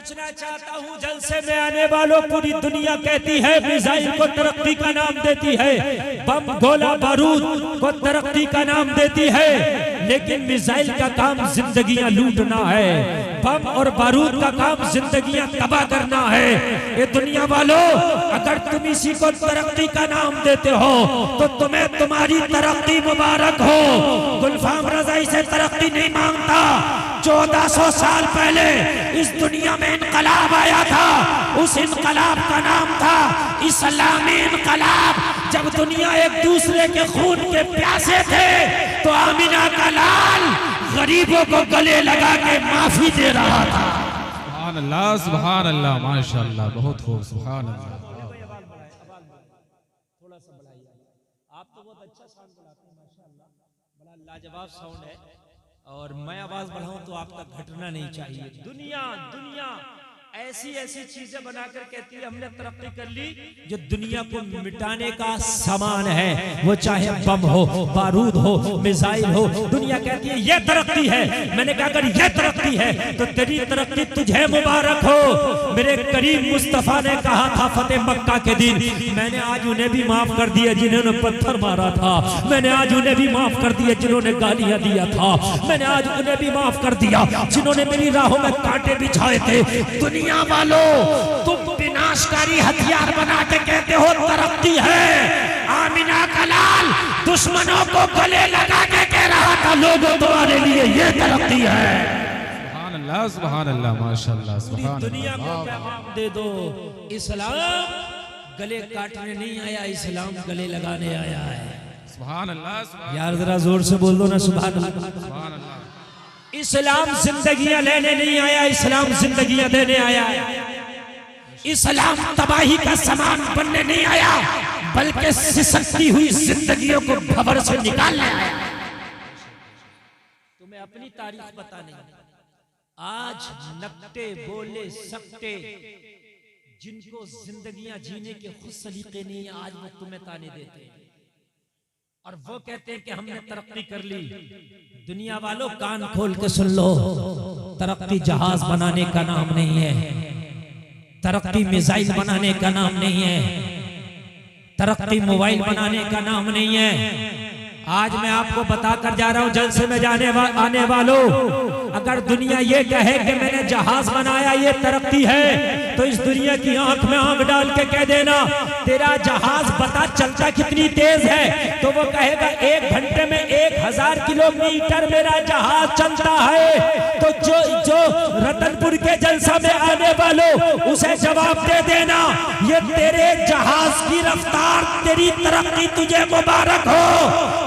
पूछना चाहता हूँ, जलसे में आने वालों पूरी दुनिया कहती है मिसाइल को तरक्की का नाम देती है, बम गोला बारूद को तरक्की का नाम देती है, लेकिन मिसाइल का काम जिंदगियां लूटना है, बम और बारूद का काम जिंदगियां तबाह करना है। ये दुनिया वालों, अगर तुम इसी को तरक्की का नाम देते हो तो तुम्हें तुम्हारी तरक्की मुबारक हो। गुलफाम रजा इसे तरक्की नहीं मांगता। 1400 साल पहले इस दुनिया में इनकलाब आया था, उस इनकलाब का नाम था इस्लामी इनकलाब। जब दुनिया एक दूसरे के खून के प्यासे थे तो आमिना का लाल गरीबों को गले लगा के माफी दे रहा था। सुभान अल्लाह, सुभान अल्लाह, माशाअल्लाह, बहुत खूब, सुभान अल्लाह। थोड़ा सा बढ़ाइए, आप तो बहुत अच्छा साउंड बनाते हैं माशाअल्लाह, बड़ा लाजवाब साउंड है, और मैं आवाज बढ़ाऊं तो आपका घटना नहीं चाहिए। दुनिया ऐसी ऐसी चीजें बनाकर कहती है हमने तरक्की कर ली, जो दुनिया को मिटाने का सामान है, वो चाहे बम हो, बारूद हो, मिसाइल हो, दुनिया कहती है ये तरक्की है। मैंने कहा अगर ये तरक्की है तो तेरी तरक्की तुझे मुबारक हो। मेरे करीम मुस्तफा ने कहा था फतेह मक्का के दिन, मैंने आज उन्हें भी माफ कर दिया जिन्होंने पत्थर मारा था, मैंने आज उन्हें भी माफ कर दिया जिन्होंने गालियां दिया था, मैंने आज उन्हें भी माफ कर दिया जिन्होंने मेरी राहों में कांटे बिछाए थे। दुनिया वालों, तुम विनाशकारी हथियार बना के कहते हो तरक्की है। आमिना का लाल दुश्मनों को गले लगा के कह रहा था लोगों तुम्हारे लिए ये तरक्की है। सुभान अल्लाह, सुभान अल्लाह, माशाअल्लाह, सुभान दुनिया को पैगाम दे दो, इस्लाम गले काटने नहीं आया, इस्लाम गले लगाने आया है। सुभान अल्लाह, यार जरा जोर से बोल दो ना सुभान अल्लाह। सुभान अल्लाह। इस्लाम जिंदगियां लेने नहीं आया, इस्लाम जिंदगियां देने आया है। इस्लाम तबाही का सामान बनने नहीं आया, बल्कि सिसकती हुई जिंदगियों को भंवर से निकालने आया। तुम्हें अपनी तारीफ पता नहीं। आज नकटे बोले सकते जिनको जिंदगियां जीने के खुद सलीके नहीं, आज वो तुम्हें ताने देते हैं और वो कहते हैं कि हमने तरक्की कर ली। दुनिया वालों कान खोल के सुन लो, तरक्की जहाज बनाने का नाम नहीं है, तरक्की मिसाइल बनाने का नाम नहीं है, तरक्की मोबाइल बनाने का नाम नहीं है। आज मैं आपको बताकर जा रहा हूं, जलसे में आने वालों, अगर दुनिया ये कहे कि मैंने जहाज बनाया ये तरक्की है, तो इस दुनिया की आंख में आंख डाल के कह देना तेरा जहाज बता चलता कितनी तेज है, तो वो कहेगा 1 घंटे में 1000 किलोमीटर मेरा जहाज चलता है। तो जो रतनपुर के जलसा में आने वालों, उसे जवाब दे देना ये तेरे जहाज की रफ्तार, तेरी तरक्की तुझे मुबारक हो।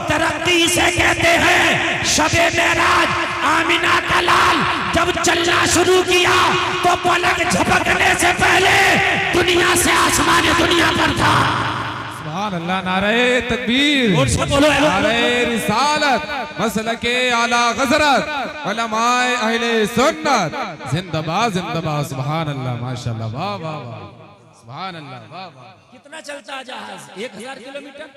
तरक्की इसे कहते हैं। शबे मेराज आमिना का लाल जब चलना शुरू किया तो पलक झपकने से पहले दुनिया से आसमान दुनिया पर था। सुभान अल्लाह, नारे तकबीर, नारे रिसालत, मसलके आला गजरत, उलमाए अहले सुन्नत, जिंदाबाद जिंदाबाद। सुभान अल्लाह, माशाअल्लाह, वाह वाह वाह, सुभान अल्लाह, वाह वाह। कितना चलता जहाज? 1000 किलोमीटर।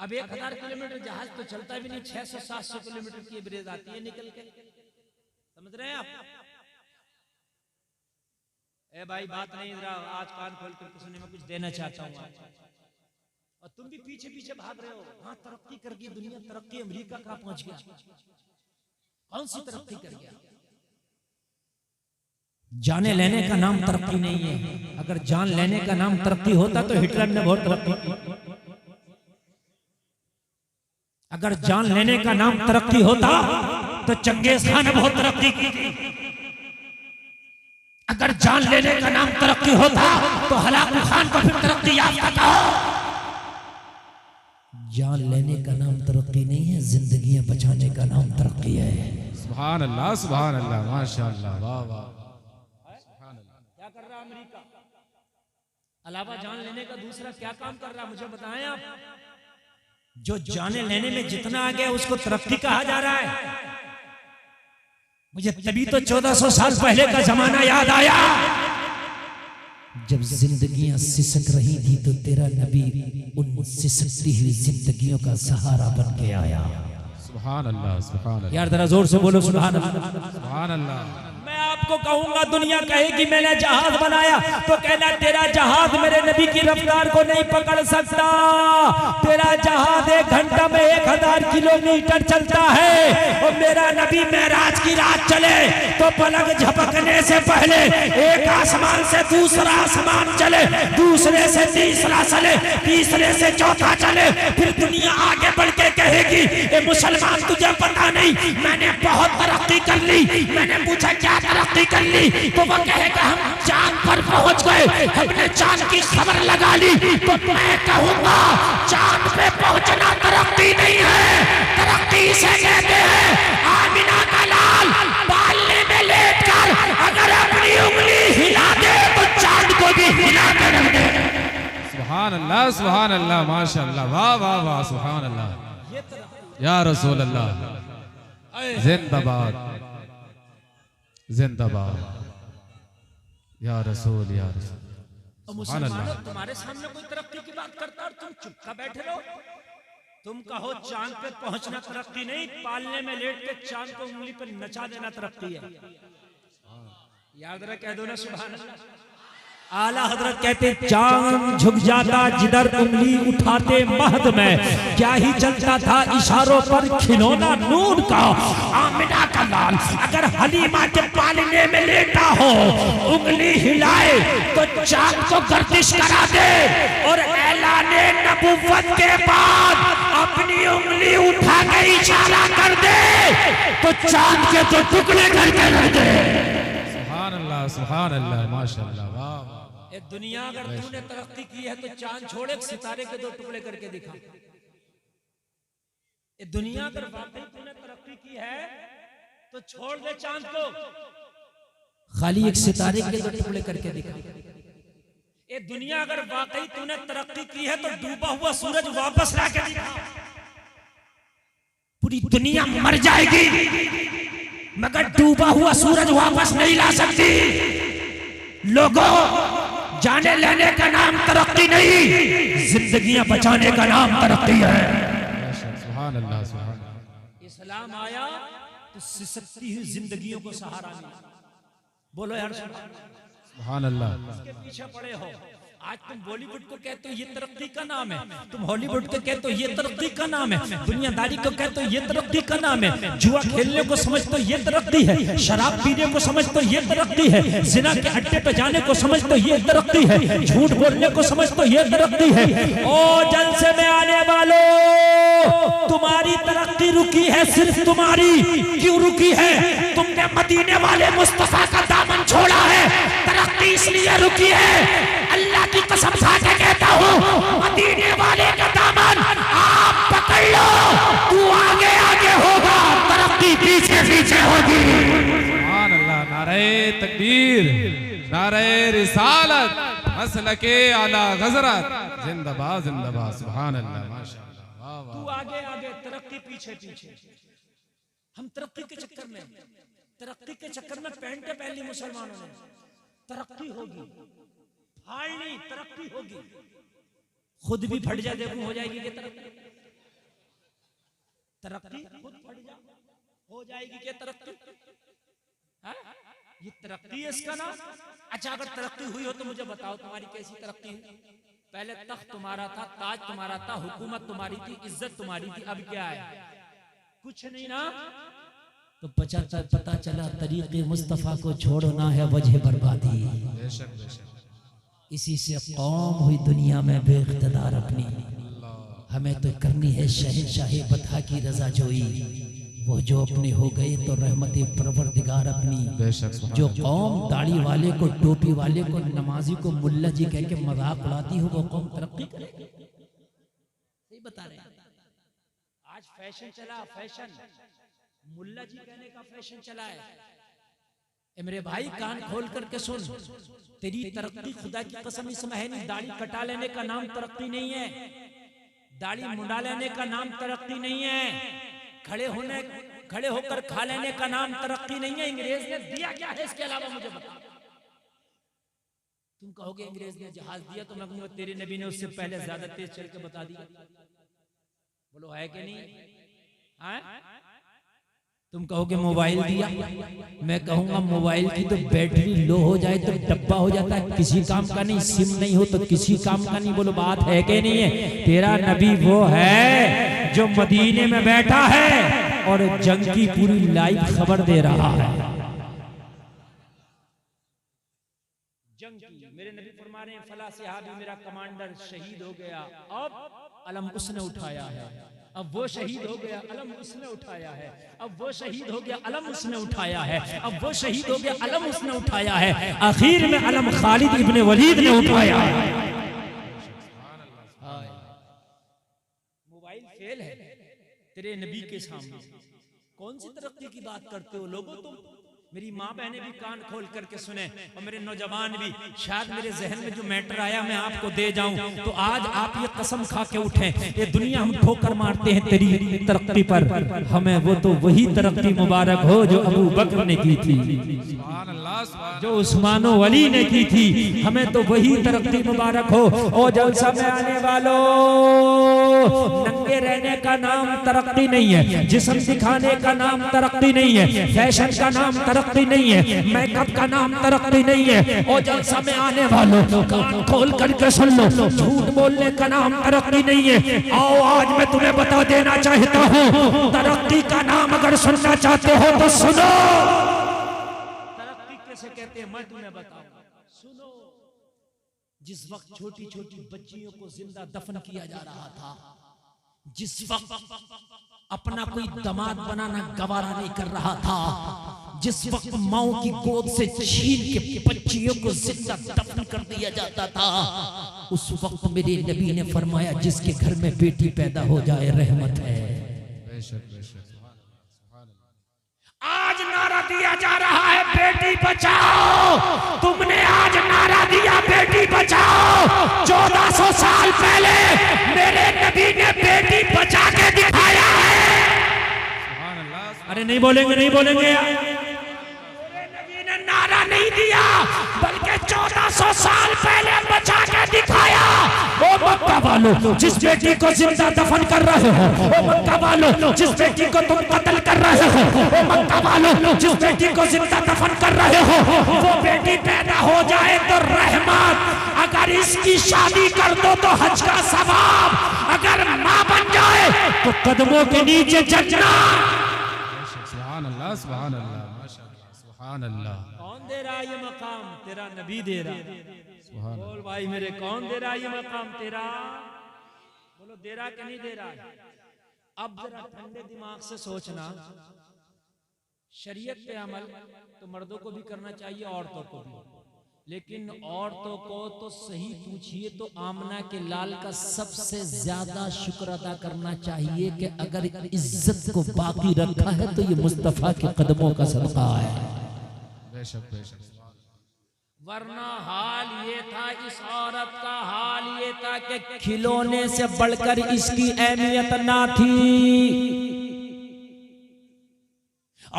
अब 1000 किलोमीटर जहाज तो चलता भी नहीं, 600-700 किलोमीटर की एवरेज आती है निकल के। समझ रहे हैं आप? ए भाई बात नहीं, जरा आज कान खोल कर सुनने में कुछ देना चाहता हूँ। और तुम भी पीछे पीछे भाग रहे हो। हाँ तरक्की कर गई दुनिया, तरक्की अमेरिका कहाँ पहुंच गया? कौन सी तरक्की कर गया? जाने लेने का नाम तरक्की नहीं है। अगर जान लेने का नाम तरक्की होता तो हिटलर ने बहुत तरक्की की। अगर जान लेने का नाम तरक्की होता तो चंगेज खान ने बहुत तरक्की की। अगर जान लेने का नाम तरक्की होता तो हलाकू खान को फिर तरक्की याफ्ता कहो। जान लेने का नाम तरक्की नहीं है, जिंदगियां बचाने का नाम तरक्की है। सुभान अल्लाह, सुभान अल्लाह, माशाअल्लाह, वाह वाह। क्या कर रहा अमेरिका? अलावा जान लेने का दूसरा क्या काम कर रहा, मुझे बताएं आप। जो जाने लेने में जितना आ गया उसको तरक्की कहा जा रहा है। मुझे तभी तो 1400 साल पहले का जमाना याद आया, जब जिंदगियां सिसक रही थी तो तेरा नबी उन सिसकती हुई जिंदगियों का सहारा बन के आया। सुभान अल्लाह, सुभान अल्लाह। यार जरा जोर से बोलो सुभान अल्लाह। सुभान अल्लाह। मैं आप आपको कहूंगा, दुनिया कहेगी मैंने जहाज बनाया, तो कहना तेरा जहाज मेरे नबी की रफ्तार को नहीं पकड़ सकता। तेरा जहाज 1 घंटा में 1000 किलोमीटर चलता है। और मेरा नबी मेराज की रात चले तो पलक झपकने से पहले एक आसमान से दूसरा आसमान चले, दूसरे से तीसरा चले, तीसरे से चौथा चले। फिर दुनिया आगे बढ़ के कहेगी ए मुसलमान तुझे पता नहीं मैंने बहुत तरक्की कर ली। मैंने पूछा क्या तरक्की कर ली, तो वो कहेगा हम चांद पर पहुंच गए, हमने चांद की खबर लगा ली। तो मैं कहूंगा चांद पे पहुंचना तरक्की नहीं है, तरक्की से कहते हैं आमिना का लाल पालने में लेटकर अगर अपनी उंगली हिला दे तो चांद को भी हिला के रख दे। सुभान अल्लाह, माशाअल्लाह, वाह वाह वाह, सुभान अल्लाह, या रसूल अल्लाह, जिंदाबाद जिंदाबाद, या रसूल, या रसूल। मुसलमानों तुम्हारे सामने कोई तरक्की की बात करता और तुम चुपका बैठे रहो। तुम कहो चांद पे पहुंचना तरक्की नहीं, पालने में लेट के चांद को उंगली पर नचा देना तरक्की है। याद रख, कह दो ना सुभान अल्लाह। आला हजरत कहते चांद झुक जाता जिधर उंगली उठाते महद में, क्या ही चलता था इशारों पर खिलौना नूर का। आमिना का लाल अगर हलीमा के पालने में लेटा हो, उंगली हिलाए तो चांद को गर्दिश करा दे, और ऐलाने नबुव्वत के बाद अपनी उंगली उठा के इशारा कर दे तो चांद के तो टुकड़े करके रख दे। सुभान अल्लाह, माशाअल्लाह, वाह। ए दुनिया अगर तूने तरक्की की है तो चांद छोड़े सितारे के 2 टुकड़े करके दिखा। ए दुनिया अगर वाकई तूने तरक्की की है तो छोड़ दे चांद को, खाली एक सितारे के 2 टुकड़े करके दिखा। ए दुनिया अगर वाकई तूने तरक्की की है तो डूबा हुआ सूरज वापस ला के दिखा। पूरी दुनिया मर जाएगी मगर डूबा हुआ सूरज वापस नहीं ला सकती। लोगों, जाने लेने का नाम तरक्की नहीं, जिंदगियां बचाने का नाम तरक्की है। सुभान अल्लाह, सुभान अल्लाह। इस्लाम आया तो सिसकती हुई जिंदगियों को सहारा मिला। बोलो यार सुभान अल्लाह। इसके पीछे पड़े हो। आज तुम बॉलीवुड को कहते हो ये तरक्की का नाम है, तुम हॉलीवुड को कहते हो ये तरक्की का नाम है, दुनियादारी को कहते हो ये तरक्की का नाम है, जुआ खेलने को समझते हो ये तरक्की है, शराब पीने को समझते हो ये तरक्की है, जिना के अड्डे पे जाने को समझते हो ये तरक्की है, झूठ बोलने को समझते हो ये तरक्की है। ओ जलसे में आने वालों, तुम्हारी तरक्की रुकी है, सिर्फ तुम्हारी। क्यों रुकी है? तुमने मदीने वाले मुस्तफा का दामन छोड़ा है, तरक्की इसलिए रुकी है। अल्लाह की कसम खा के कहता हूँ, मदीने वाले का दामन आप पकड़ लो, तू आगे आगे होगा, तरक्की पीछे पीछे होगी। सुभान अल्लाह, नारे तकबीर, नारे रिसालत, मसलके आला गजरत, जिंदाबाद जिंदाबाद, सुभान अल्लाह, माशाअल्लाह, वाह वाह। तू आगे आगे, तरक्की पीछे पीछे। हम तरक्की के चक्कर में पैंटे पहन ली मुसलमानों ने। तरक्की होगी, फाड़नी तरक्की होगी, खुद भी फट जा देखो हो जाएगी कि तरक्की खुद फट जा हो जाएगी क्या तरक्की? ये तरक्की है इसका नाम। अच्छा अगर तरक्की हुई हो तो मुझे बताओ तुम्हारी कैसी तरक्की है? पहले तख्त तुम्हारा था, ताज तुम्हारा था, हुकूमत तुम्हारी थी, इज्जत तुम्हारी थी, अब क्या है? कुछ नहीं ना। तो पता चला तरीके मुस्तफा को छोड़ना है वजह बर्बादी। बेशक बेशक। इसी से कौम हुई दुनिया में बेइख्तिदार अपनी। हमें तो करनी है शहंशाही बता की रजा जोई, वो जो अपने हो गए तो रहमत परवरदिगार अपनी। जो कौम दाढ़ी वाले को, टोपी वाले को, नमाजी को मुल्ला जी कह के मजाक उड़ाती हो, वो कौम तरक्की करेगी? सही बता रहे हैं। आज फैशन चला, फैशन मुल्ला जी कहने का फैशन चला है। मेरे भाई कान खोल करके सुन, तेरी तरक्की खुदा की कसम इसमें है नहीं। दाढ़ी कटा लेने का नाम तरक्की नहीं है, दाढ़ी मुंडा लेने का नाम तरक्की नहीं है, खड़े होकर खा लेने का नाम तरक्की नहीं है। अंग्रेज ने दिया क्या है इसके अलावा मुझे बता। तुम कहोगे अंग्रेज ने जहाज दिया, तो मैं कहूंगा तेरे नबी ने उससे पहले ज्यादा तेज चल के बता दिया। बोलो है कि नहीं? तुम कहोगे मोबाइल दिया, मैं कहूंगा मोबाइल की तो बैटरी लो हो जाए तो डब्बा हो जाता है, किसी काम का नहीं। सिम नहीं हो तो किसी काम का नहीं। बोलो बात है कि नहीं है? तेरा नबी वो है जो मदीने में बैठा है और जंग की पूरी लाइव खबर दे रहा है। जंग की मेरे नबी फरमा रहे हैं फला सहाबी मेरा कमांडर शहीद हो गया, अब अलम उसने उठाया है, अब वो शहीद हो गया, अलम उसने उठाया है, अब वो शहीद हो गया, अलम उसने उठाया है, अब वो शहीद हो गया, अलम उसने उठाया है। आखिर में अलम खालिद इब्ने वलीद ने उठाया है। मोबाइल फेल है तेरे नबी के सामने। कौन सी तरक्की की बात करते हो लोगों तुम? मेरी माँ बहनें भी कान खोल करके सुने और मेरे नौजवान भी। शायद मेरे जहन में जो मैटर आया मैं आपको दे जाऊं, तो आज आप ये कसम खा के उठें, ये दुनिया हम ठोकर मारते हैं तेरी तरक्की पर, हमें वो तो वही तरक्की मुबारक हो जो अबू बकर ने की थी, जो उस्मानो वली ने की थी। हमें तो वही तरक्की मुबारक हो। और जलसा में आने वालों, नंगे रहने का नाम तरक्की नहीं है, जिस्म दिखाने का नाम तरक्की नहीं है, फैशन का नाम तरक्की नहीं है, मेकअप का नाम तरक्की नहीं है। और जलसा में आने वालों कान खोल करके सुन लो, झूठ बोलने का नाम तरक्की नहीं है। आओ आज मैं तुम्हें बता देना चाहता हूँ, तरक्की का नाम अगर सुनना चाहते हो तो सुनो। तरक्की कैसे कहते हैं मैं तुम्हें बताऊंगा, सुनो। जिस वक्त छोटी छोटी बच्चियों को जिंदा दफन किया जा रहा था, जिस वक्त अपना कोई दामाद बनाना गवारा नहीं कर रहा था, जिस वक्त माओ की गोद से छीन के बच्चियों को जिंदा दफन कर दिया जाता था, उस वक्त मेरे नबी ने फरमाया जिसके घर में बेटी पैदा हो जाए रहमत है। आज नारा दिया जा रहा है बेटी बचाओ, तुमने आज नारा दिया बेटी बचाओ। 1400 साल पहले मेरे नबी ने बेटी बचा के दिखाया है। अरे नहीं बोलेंगे, नहीं बोलेंगे यार। मेरे नबी ने नारा नहीं दिया बल्कि 1400 साल पहले बचा के दिखाया। ओ मक्का वालों जिस बेटी को जिंदा दफन कर रहे हो, ओ मक्का वालों जिस बेटी को तुम कत्ल कर रहे हो, ओ मक्का वालों जिस बेटी को जिंदा दफन कर रहे हो, वो बेटी पैदा हो जाए तो रहमत, अगर इसकी शादी कर दो तो हज का सवाब, अगर मां बन जाए तो कदमों के नीचे जन्नत। सुभान अल्लाह, सुभान अल्लाह, माशाअल्लाह, सुभान अल्लाह। कौन दे रहा ये मकाम? तेरा नबी दे रहा। बोल भाई मेरे, कौन दे रहा ये मकाम? तेरा। बोलो दे रहा कि नहीं दे रहा? अब जरा ठंडे दिमाग से सोचना, शरीयत पे अमल तो मर्दों को भी करना चाहिए, औरतों को भी, लेकिन औरतों को तो सही पूछिए तो आमना के लाल का सबसे ज्यादा शुक्र अदा करना चाहिए कि अगर इज्जत को बाकी रखा है तो ये मुस्तफा के कदमों का सदका है। बेशक बेशक। वरना हाल ये था, इस औरत का हाल ये था कि खिलौने से बढ़कर इसकी अहमियत ना थी।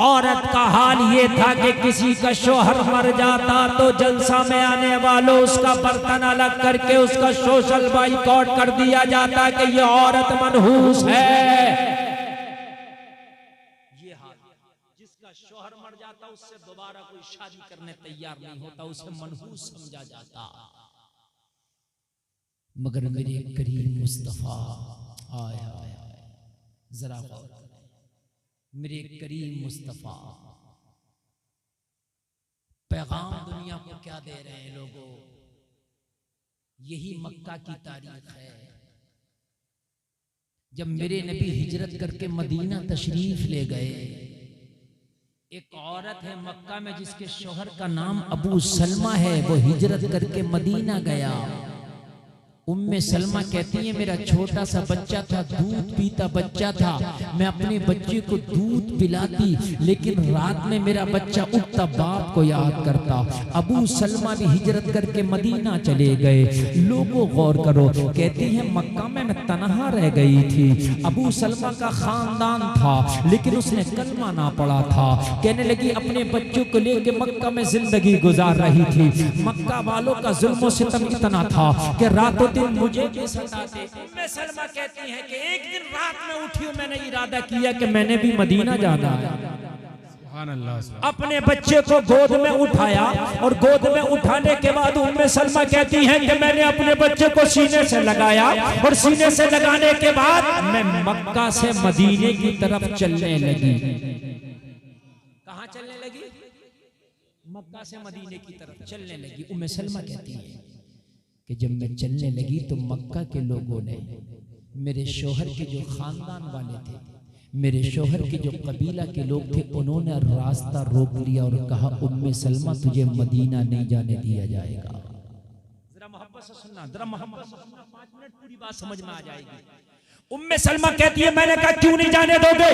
औरत का हाल ये था कि किसी का शोहर मर जाता तो जलसा में आने वालों उसका बर्तन अलग करके उसका सोशल बाइकॉट कर दिया जाता कि ये औरत मनहूस है। ये हाल, जिसका शोहर मर जाता उससे दोबारा कोई शादी करने तैयार नहीं होता, उसे मनहूस समझा जाता। मगर मेरे करीम मुस्तफा, हाय हाय जरा मेरे करीम मुस्तफा पैगाम दुनिया को क्या दे रहे हैं लोगों? यही मक्का की तारीख है जब मेरे नबी हिजरत करके मदीना तशरीफ ले गए। एक औरत है मक्का में जिसके शोहर का नाम अबू सलमा है, वो हिजरत करके मदीना गया। उम्मे सलमा कहती है मेरा छोटा सा बच्चा था, दूध पीता बच्चा था, मैं अपने बच्चे को दूध पिलाती, लेकिन रात में मेरा बच्चा उठता बाप को याद करता। अबू सलमा भी हिजरत करके मदीना चले गए। लोगों गौर करो, कहती है मक्का में मैं तनहा रह गई थी। अबू सलमा का खानदान था लेकिन उसने कलमा ना पढ़ा था। कहने लगी अपने बच्चों को लेकर मक्का में जिंदगी गुजार रही थी। मक्का वालों का जुल्म सितम इतना था कि रातों दिन मुझे भी सताते। उम्मे सलमा कहती है कि एक दिन रात में उठी हूं, मैंने इरादा किया कि मैंने भी मदीना जाना है। अपने बच्चे को गोद में उठाया और गोद में उठाने के बाद उम्मे सलमा कहती हैं कि मैंने अपने बच्चे को सीने से लगाया और सीने से लगाने के बाद मैं मक्का से मदीने की तरफ चलने लगी। कहां चलने लगी? मक्का से मदीने की तरफ चलने लगी। उम्मे सलमा कहती है कि जब मैं चलने लगी तो मक्का के लोगों ने, मेरे शोहर के जो खानदान वाले थे, मेरे शोहर के जो कबीला के लोग थे, उन्होंने रास्ता रोक लिया और कहा उम्मे सलमा तुझे मदीना नहीं जाने दिया जाएगा। जरा मोहब्बत से सुनना, जरा मोहब्बत से सुनना, 5 मिनट पूरी बात समझ में आ जाएगी। उम्मे सलमा कहती है मैंने कहा क्यों नहीं जाने दोगे?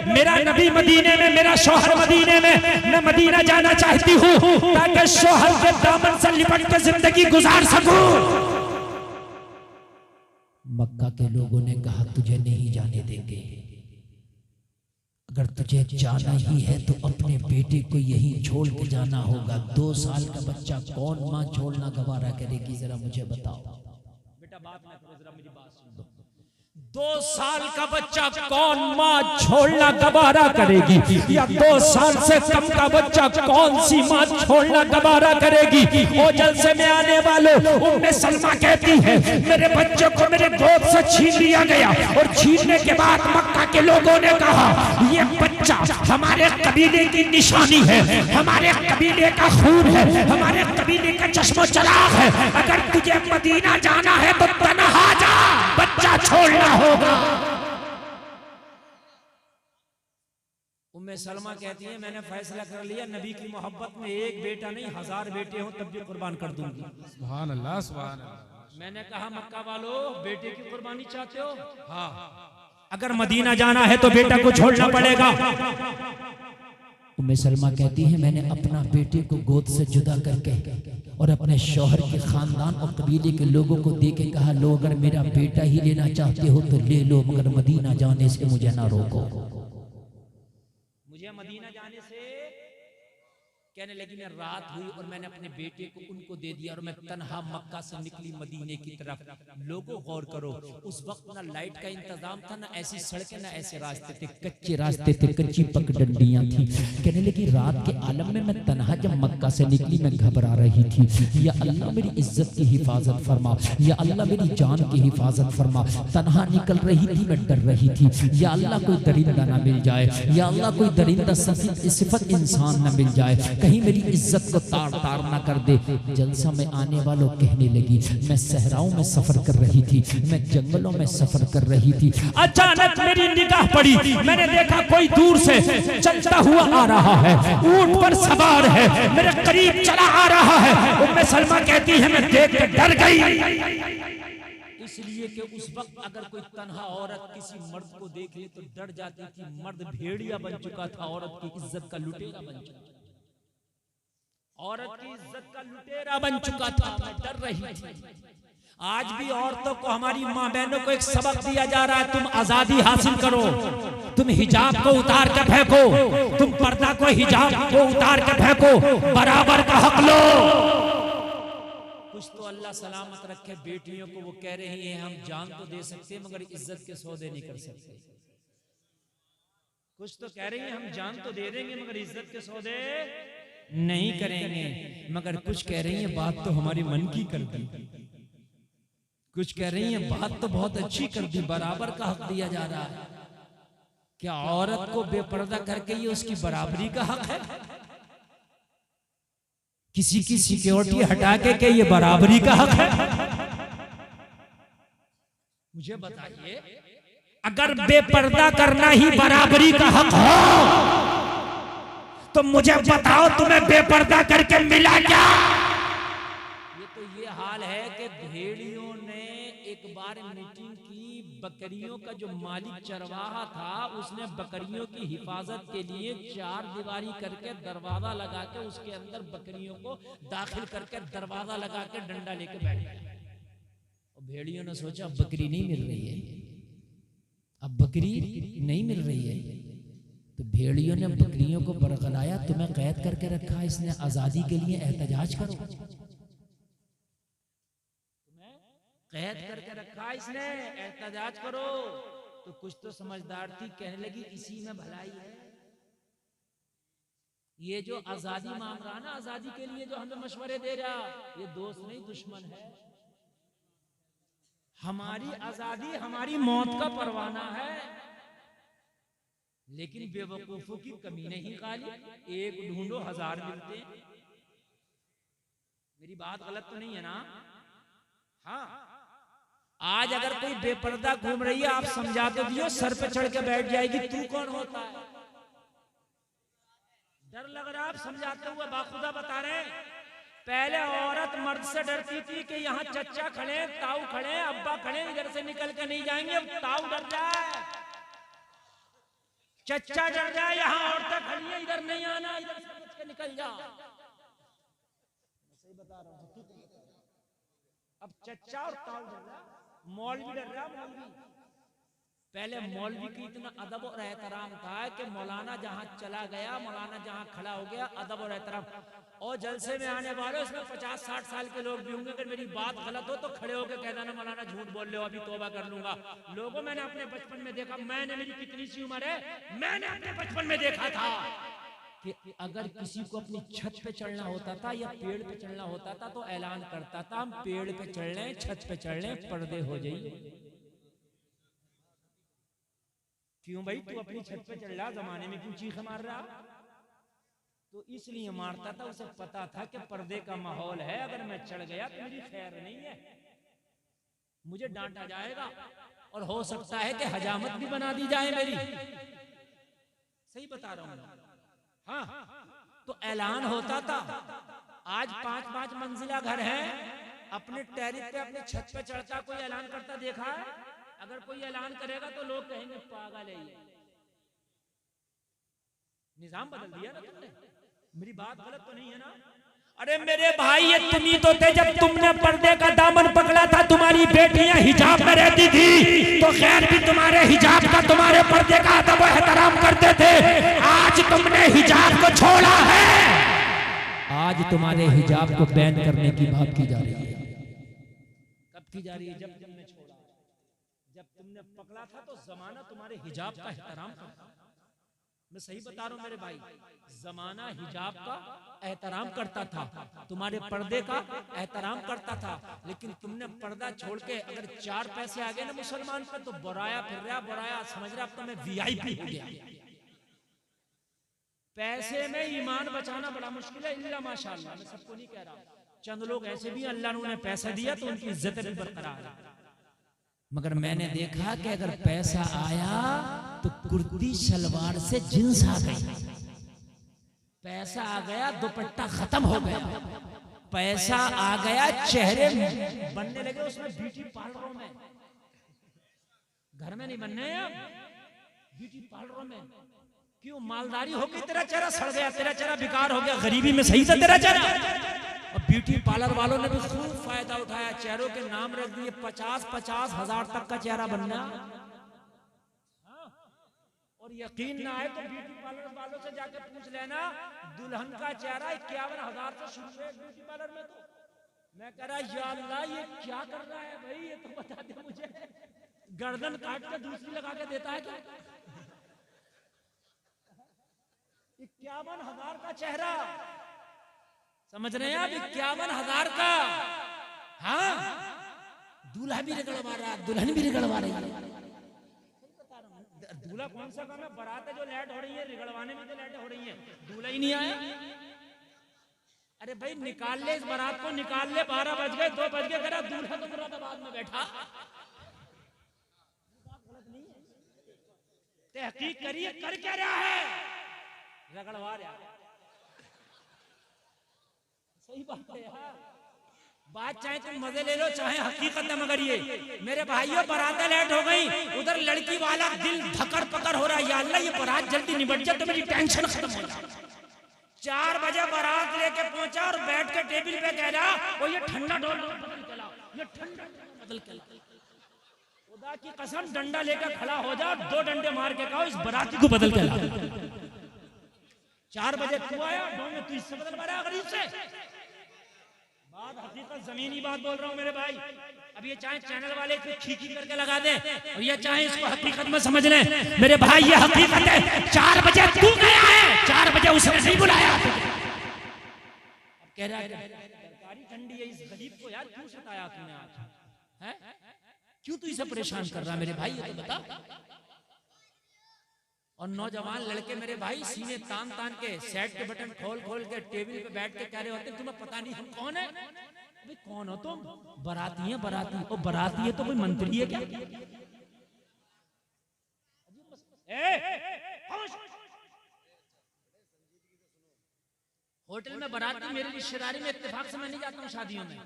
मेरा नबी मदीने में, मेरा शोहर मदीने में, मैं मदीना जाना चाहती हूँ ताकि शोहर के दामन से लिपट के जिंदगी गुजार सकूं। मक्का के लोगों ने कहा तुझे नहीं जाने देंगे। अगर तुझे जाना ही है तो अपने बेटे को यहीं छोड़ के जाना होगा। 2 साल का बच्चा कौन माँ छोड़ना गवारा करेगी? जरा मुझे बताओ। बेटा बात ना करो, जरा मेरी बात सुन लो। 2 साल का बच्चा कौन माँ छोड़ना गवारा करेगी? या 2 साल से कम का बच्चा कौन सी माँ छोड़ना गवारा करेगी? ओ जलसे में आने वालों, उम्मे सलमा कहती है मेरे बच्चे को मेरे गोद से छीन लिया गया और छीनने के बाद मक्का के लोगों ने कहा ये बच्चा हमारे कबीले की निशानी है, हमारे कबीले का खून है, हमारे कबीले का चश्मो चराग है। अगर तुझे मदीना जाना है तो तन्हा जा, बच्चा छोड़ना होगा। उम्मे सलमा कहती है मैंने फैसला कर लिया, नबी की मोहब्बत में एक बेटा नहीं 1000 बेटे हो तब भी कुर्बान कर दूंगी। सुभान अल्लाह, सुभान अल्लाह। मैंने कहा मक्का वालों बेटे की कुर्बानी चाहते हो? हाँ, अगर मदीना जाना है तो बेटा को छोड़ना पड़ेगा। उम्मे सलमा कहती है मैंने अपना बेटे को गोद से जुदा करके और अपने शौहर के खानदान और कबीले के लोगों को दे के कहा लो अगर मेरा बेटा ही लेना चाहते हो तो ले लो, मगर मदीना जाने से मुझे ना रोको। मुझे मदीना जाने से कहने लगी मैं रात हुई और मैंने अपने बेटे को उनको दे दिया और मैं तन्हा मक्का से निकली मदीने की तरफ। लोगों गौर करो, उस वक्त ना लाइट का इंतजाम था, ना ऐसी सड़कें, ना ऐसे रास्ते थे, कच्चे रास्ते थे, कच्ची पगडंडियां थी। कहने लगी रात के आलम में मैं तन्हा जब मक्का से निकली मैं घबरा रही थी। या अल्लाह मेरी इज्जत की हिफाजत फरमा, या अल्लाह मेरी जान की हिफाजत फरमा। तन्हा निकल रही थी, मैं डर रही थी। या अल्लाह कोई दरिंदा ना मिल जाए, या अल्लाह कोई दरिंदा सिफत इंसान ना मिल जाए, कहीं मेरी इज्जत को तार तार ना कर दे। जलसा में आने वालों कहने लगी मैं सहराओं में सफर कर रही थी, मैं जंगलों में सफर कर रही थी, अचानक मेरी निगाह पड़ी, मैंने देखा कोई दूर से चलता हुआ आ रहा है, ऊंट पर सवार है, मेरे करीब चला आ रहा है। उम्मे सलमा कहती है मैं देख के डर गई, इसलिए कि उस वक्त अगर कोई तन्हा औरत किसी मर्द को देख ले तो डर जाती थी। मर्द भेड़िया बन चुका था, औरत की इज्जत का लुटेरा बन चुका था, औरत की इज्जत का लुटेरा बन चुका था, मैं डर रही थी। आज भी औरतों को, हमारी माँ बहनों को एक सबक दिया जा रहा है, तुम आजादी हासिल करो, तुम हिजाब को उतार कर फेंको, तुम पर्दा को हिजाब को उतार कर फेंको, बराबर का हक लो। कुछ तो अल्लाह सलामत रखे बेटियों को, वो कह रही हैं हम जान तो दे सकते हैं मगर इज्जत के सौदे नहीं कर सकते। कुछ तो कह रही हैं हम जान तो दे देंगे मगर इज्जत के सौदे नहीं करेंगे। मगर कुछ कह रही हैं बात तो हमारी मन की कर दी, कुछ कह रही हैं बात तो बहुत अच्छी कर दी, बराबर का हक दिया जा रहा है। क्या औरत को बेपर्दा करके ये उसकी बराबरी का हक है? किसी की सिक्योरिटी हटा के ये बराबरी का हक है? मुझे बताइए, अगर बेपर्दा करना ही बराबरी का हक हो तो मुझे बताओ तुम्हें बेपर्दा करके मिला क्या? ये तो ये हाल है कि भेड़ियों ने एक बार मीटिंग की, बकरियों का जो मालिक चरवाहा था उसने बकरियों की हिफाजत के लिए 4 दीवारी करके दरवाजा लगा के उसके अंदर बकरियों को दाखिल करके दरवाजा लगा के डंडा लेके बैठ गया। और भेड़ियों ने सोचा बकरी नहीं मिल रही है, अब बकरी नहीं मिल रही है, तो भेड़ियों ने बकरियों को बरगलाया, तुम्हें कैद करके रखा, इसने आजादी के लिए एहतजाज करो, तुम्हें कैद करके रखा इसने, एहतजाज करो। तो कुछ तो समझदार थी, कहने लगी इसी में भलाई है, ये जो आजादी मांग रहा ना, आजादी के लिए जो हमें मशवरे दे रहा, ये दोस्त नहीं दुश्मन है। हमारी आजादी हमारी मौत का परवाना है, लेकिन बेवकूफों की कमी नहीं खाली, एक ढूंढो हजार मिलते हैं। मेरी बात गलत तो नहीं है ना? हाँ, आज अगर कोई बेपर्दा घूम रही है, आप समझा तो दियो, सर पे चढ़ के बैठ जाएगी, तू कौन होता है? डर लग रहा, आप समझाते हुए बाखुदा बता रहे हैं। पहले औरत मर्द से डरती थी कि यहाँ चच्चा खड़े, ताऊ खड़े, अब्बा खड़े, इधर से निकल के नहीं जाएंगे। अब ताऊ डर जाए, चच्चा डर जाए, यहाँ औरतें खड़ी है, इधर नहीं आना, इधर से बच के निकल जा। सही बता रहा हूँ। अब चच्चा और ताऊ डर रहा, मौलवी डर रहा। मौलवी पहले मौलवी की इतना अदब और एहतराम था कि मौलाना जहां चला गया, मौलाना जहां खड़ा हो गया, अदब और एहतराम। और जलसे में आने वाले उसमें 50-60 साल के लोग भी होंगे, अगर मेरी बात गलत हो तो खड़े होकर कह देना मौलाना झूठ बोल रहे हो, अभी तौबा कर लूंगा। लोगों, मैंने अपने बचपन में देखा, मैंने, मेरी कितनी सी उम्र है, मैंने अपने बचपन में देखा था कि अगर किसी को अपनी छत पे चढ़ना होता था या पेड़ पे चढ़ना होता था तो ऐलान करता था, हम पेड़ पे चढ़ रहे हैं, छत पे चढ़ रहे हैं, पर्दे हो जाइए। क्यों भाई, तू अपनी छत पे चढ़ रहा, जमाने में क्यों चीख मार रहा? तो इसलिए मारता था, उसे पता था कि पर्दे का माहौल है, अगर मैं चढ़ गया तो मेरी खैर नहीं है, मुझे डांटा जाएगा और हो सकता है कि हजामत भी बना दी जाए मेरी। सही बता रहा हूं। हाँ, तो ऐलान होता था। आज 5-5 मंजिला घर है, अपने टेरिस पे, अपने छत पे चढ़ता कोई ऐलान करता देखा है? अगर कोई ऐलान करेगा तो लोग कहेंगे पागल है ये। निजाम बदल दिया ना तुमने। मेरी बात गलत तो नहीं है ना? अरे मेरे भाई, ये तुम ही तो थे जब तुमने पर्दे का दामन पकड़ा था। तुम्हारी बेटियां हिजाब में रहती थी तो खैर भी तुम्हारे हिजाब का, तुम्हारे पर्दे का अदब एहतराम करते थे। आज तुमने हिजाब को छोड़ा है, आज तुम्हारे हिजाब को बैन करने की बात की जा रही है। कब की जा रही है? जब तुमने छोड़ा। जब तुमने पकड़ा था तो जमाना तुम्हारे हिजाब का एहतराम करता। मैं सही बता रहा हूं मेरे भाई, जमाना हिजाब का एहतराम करता था, तुम्हारे पर्दे का एहतराम करता था। लेकिन तुमने पर्दा छोड़ के अगर 4 पैसे आ गए ना मुसलमान पर तो बुराया फिर रहा, बुराया समझ रहा, अब तो मैं वीआईपी हो गया। पैसे में ईमान बचाना बड़ा मुश्किल है, इल्ला माशाअल्लाह। मैं सबको नहीं कह रहा, चंद लोग ऐसे भी अल्लाह ने उन्हें पैसा दिया तो उनकी इज्जत भी बरकरार है। मगर मैंने देखा कि अगर पैसा आया तो कुर्ती शलवार से जींस आ गई, पैसा आ गया दुपट्टा खत्म हो गया, पैसा आ गया चेहरे बनने लगे उसमें ब्यूटी पार्लरों में। घर में नहीं बनने हैं, ब्यूटी पार्लरों में। क्यों? मालदारी हो गई, तेरा चेहरा सड़ गया, तेरा चेहरा बेकार हो गया, गरीबी में सही था तेरा चेहरा। और ब्यूटी पार्लर वालों ने भी खूब फायदा उठाया, चेहरों के नाम रख दिए, 50-50 हजार तक का चेहरा बनना। और यकीन ना आए तो ब्यूटी पार्लर वालों से जाके पूछ लेना, दुल्हन का चेहरा 51,000 से शुरू है ब्यूटी पार्लर में। तो मैं कह रहा, या अल्लाह ये क्या कर रहा है भाई, ये तो बता दे मुझे। गर्दन काट के दूसरी लगा के देता है क्या? 51,000 का चेहरा, समझ रहे हैं आप? 51,000 का। हाँ, दूल्हा भी रगड़वा रहा, दुल्हन भी रगड़वा रही है। दूल्हा कौन सा काम है? बारात जो लेट हो रही है, रिगड़वाने में तो लेट हो रही है, दूल्हा ही नहीं आया। अरे भाई निकाल ले इस बारात को, निकाल ले। 12 बज गए, 2 बज गए, करा दूल्हा तो मुरादाबाद में बैठा। तहकीक करिए, कर क्या रहा है? रगड़वा रहा है। सही बात है यार, बात चाहे तुम मजे ले लो चाहे हकीकत है। मगर ये मेरे भाइयों, बारात लेट हो गई, उधर लड़की वाला दिल धकर पकड़ हो रहा है, या अल्लाह ये बारात जल्दी निपट जाए तो मेरी टेंशन खत्म हो जाए। 4 बजे बारात लेके पहुंचा और बैठ के टेबल पे कह रहा, वो ये ठंडा ढोल बदल के लाओ, ये ठंडा बदल के लाओ। खुदा की कसम, डंडा लेकर खड़ा हो जाओ, 2 डंडे मार के कहो इस बाराती को बदल के लाओ। 4 बजे तू आया, 2 में तू इससे बदल मारा गरीब से। बात हकीकत जमीनी बात बोल रहा हूँ मेरे भाई। अब ये चाहे चैनल वाले इसको खींची करके लगा दे और ये चाहे इसको हकीकत में समझ लें, मेरे भाई ये हकीकत है। 4 बजे तू गया है, 4 बजे उसने नहीं बुलाया तुझे। अब कह रहा है तरकारी ठंडी है, इस गरीब को यार क्यों सताया तूने आज, हैं? क्यों तू इसे परेशान कर रहा मेरे भाई, ये तो बता। और नौजवान लड़के मेरे भाई सीने तान तान के सेट के बटन खोल खोल के टेबल पे बैठ के कह रहे होते तुम्हें पता नहीं हम कौन है। अबे कौन हो तुम? बाराती है, बाराती। ओ बाराती है तो कोई मंत्री है क्या? होटल में बाराती मेरी रिश्तेदारी में इत्तेफाक से मैं नहीं जाता हूँ शादियों में,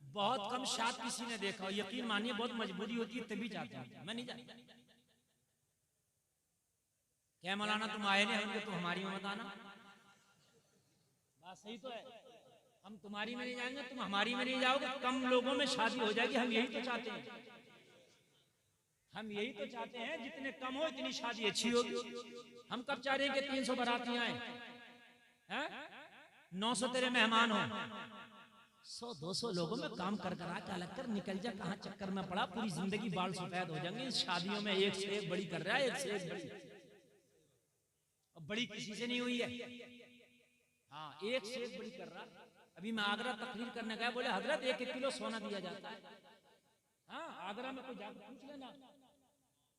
बहुत कम शाद किसी ने देखा हो, यकीन मानिए बहुत मजबूरी होती है तभी जाता हूँ, मैं नहीं जाता। क्या मौलाना तुम आए नहीं होंगे तो हमारी में मत आना, बात सही तो है। हम तुम्हारी में नहीं जाएंगे, तुम हमारी में नहीं जाओगे, कम लोगों में शादी हो जाएगी। हम यही तो चाहते हैं, हम यही तो चाहते हैं जितने कम हो इतनी शादी अच्छी होगी। हम कब चाह रहे हैं कि 300 बारातियां आए, 900 तेरे मेहमान हो, 100-200 लोगों में काम कर कर क्या लग कर निकल जा, कहाँ चक्कर में पड़ा, पूरी जिंदगी बाल सफेद हो जाएंगे। इस शादियों में एक से एक बड़ी कर रहा है, एक से एक बड़ी, अब बड़ी किसी से नहीं हुई है। हाँ, एक से एक बड़ी कर रहा। अभी मैं आगरा तकरीर करने गया, बोले हजरत 1-1 किलो सोना दिया जाता है। हाँ, आगरा में कोई जाकर पूछ लेना,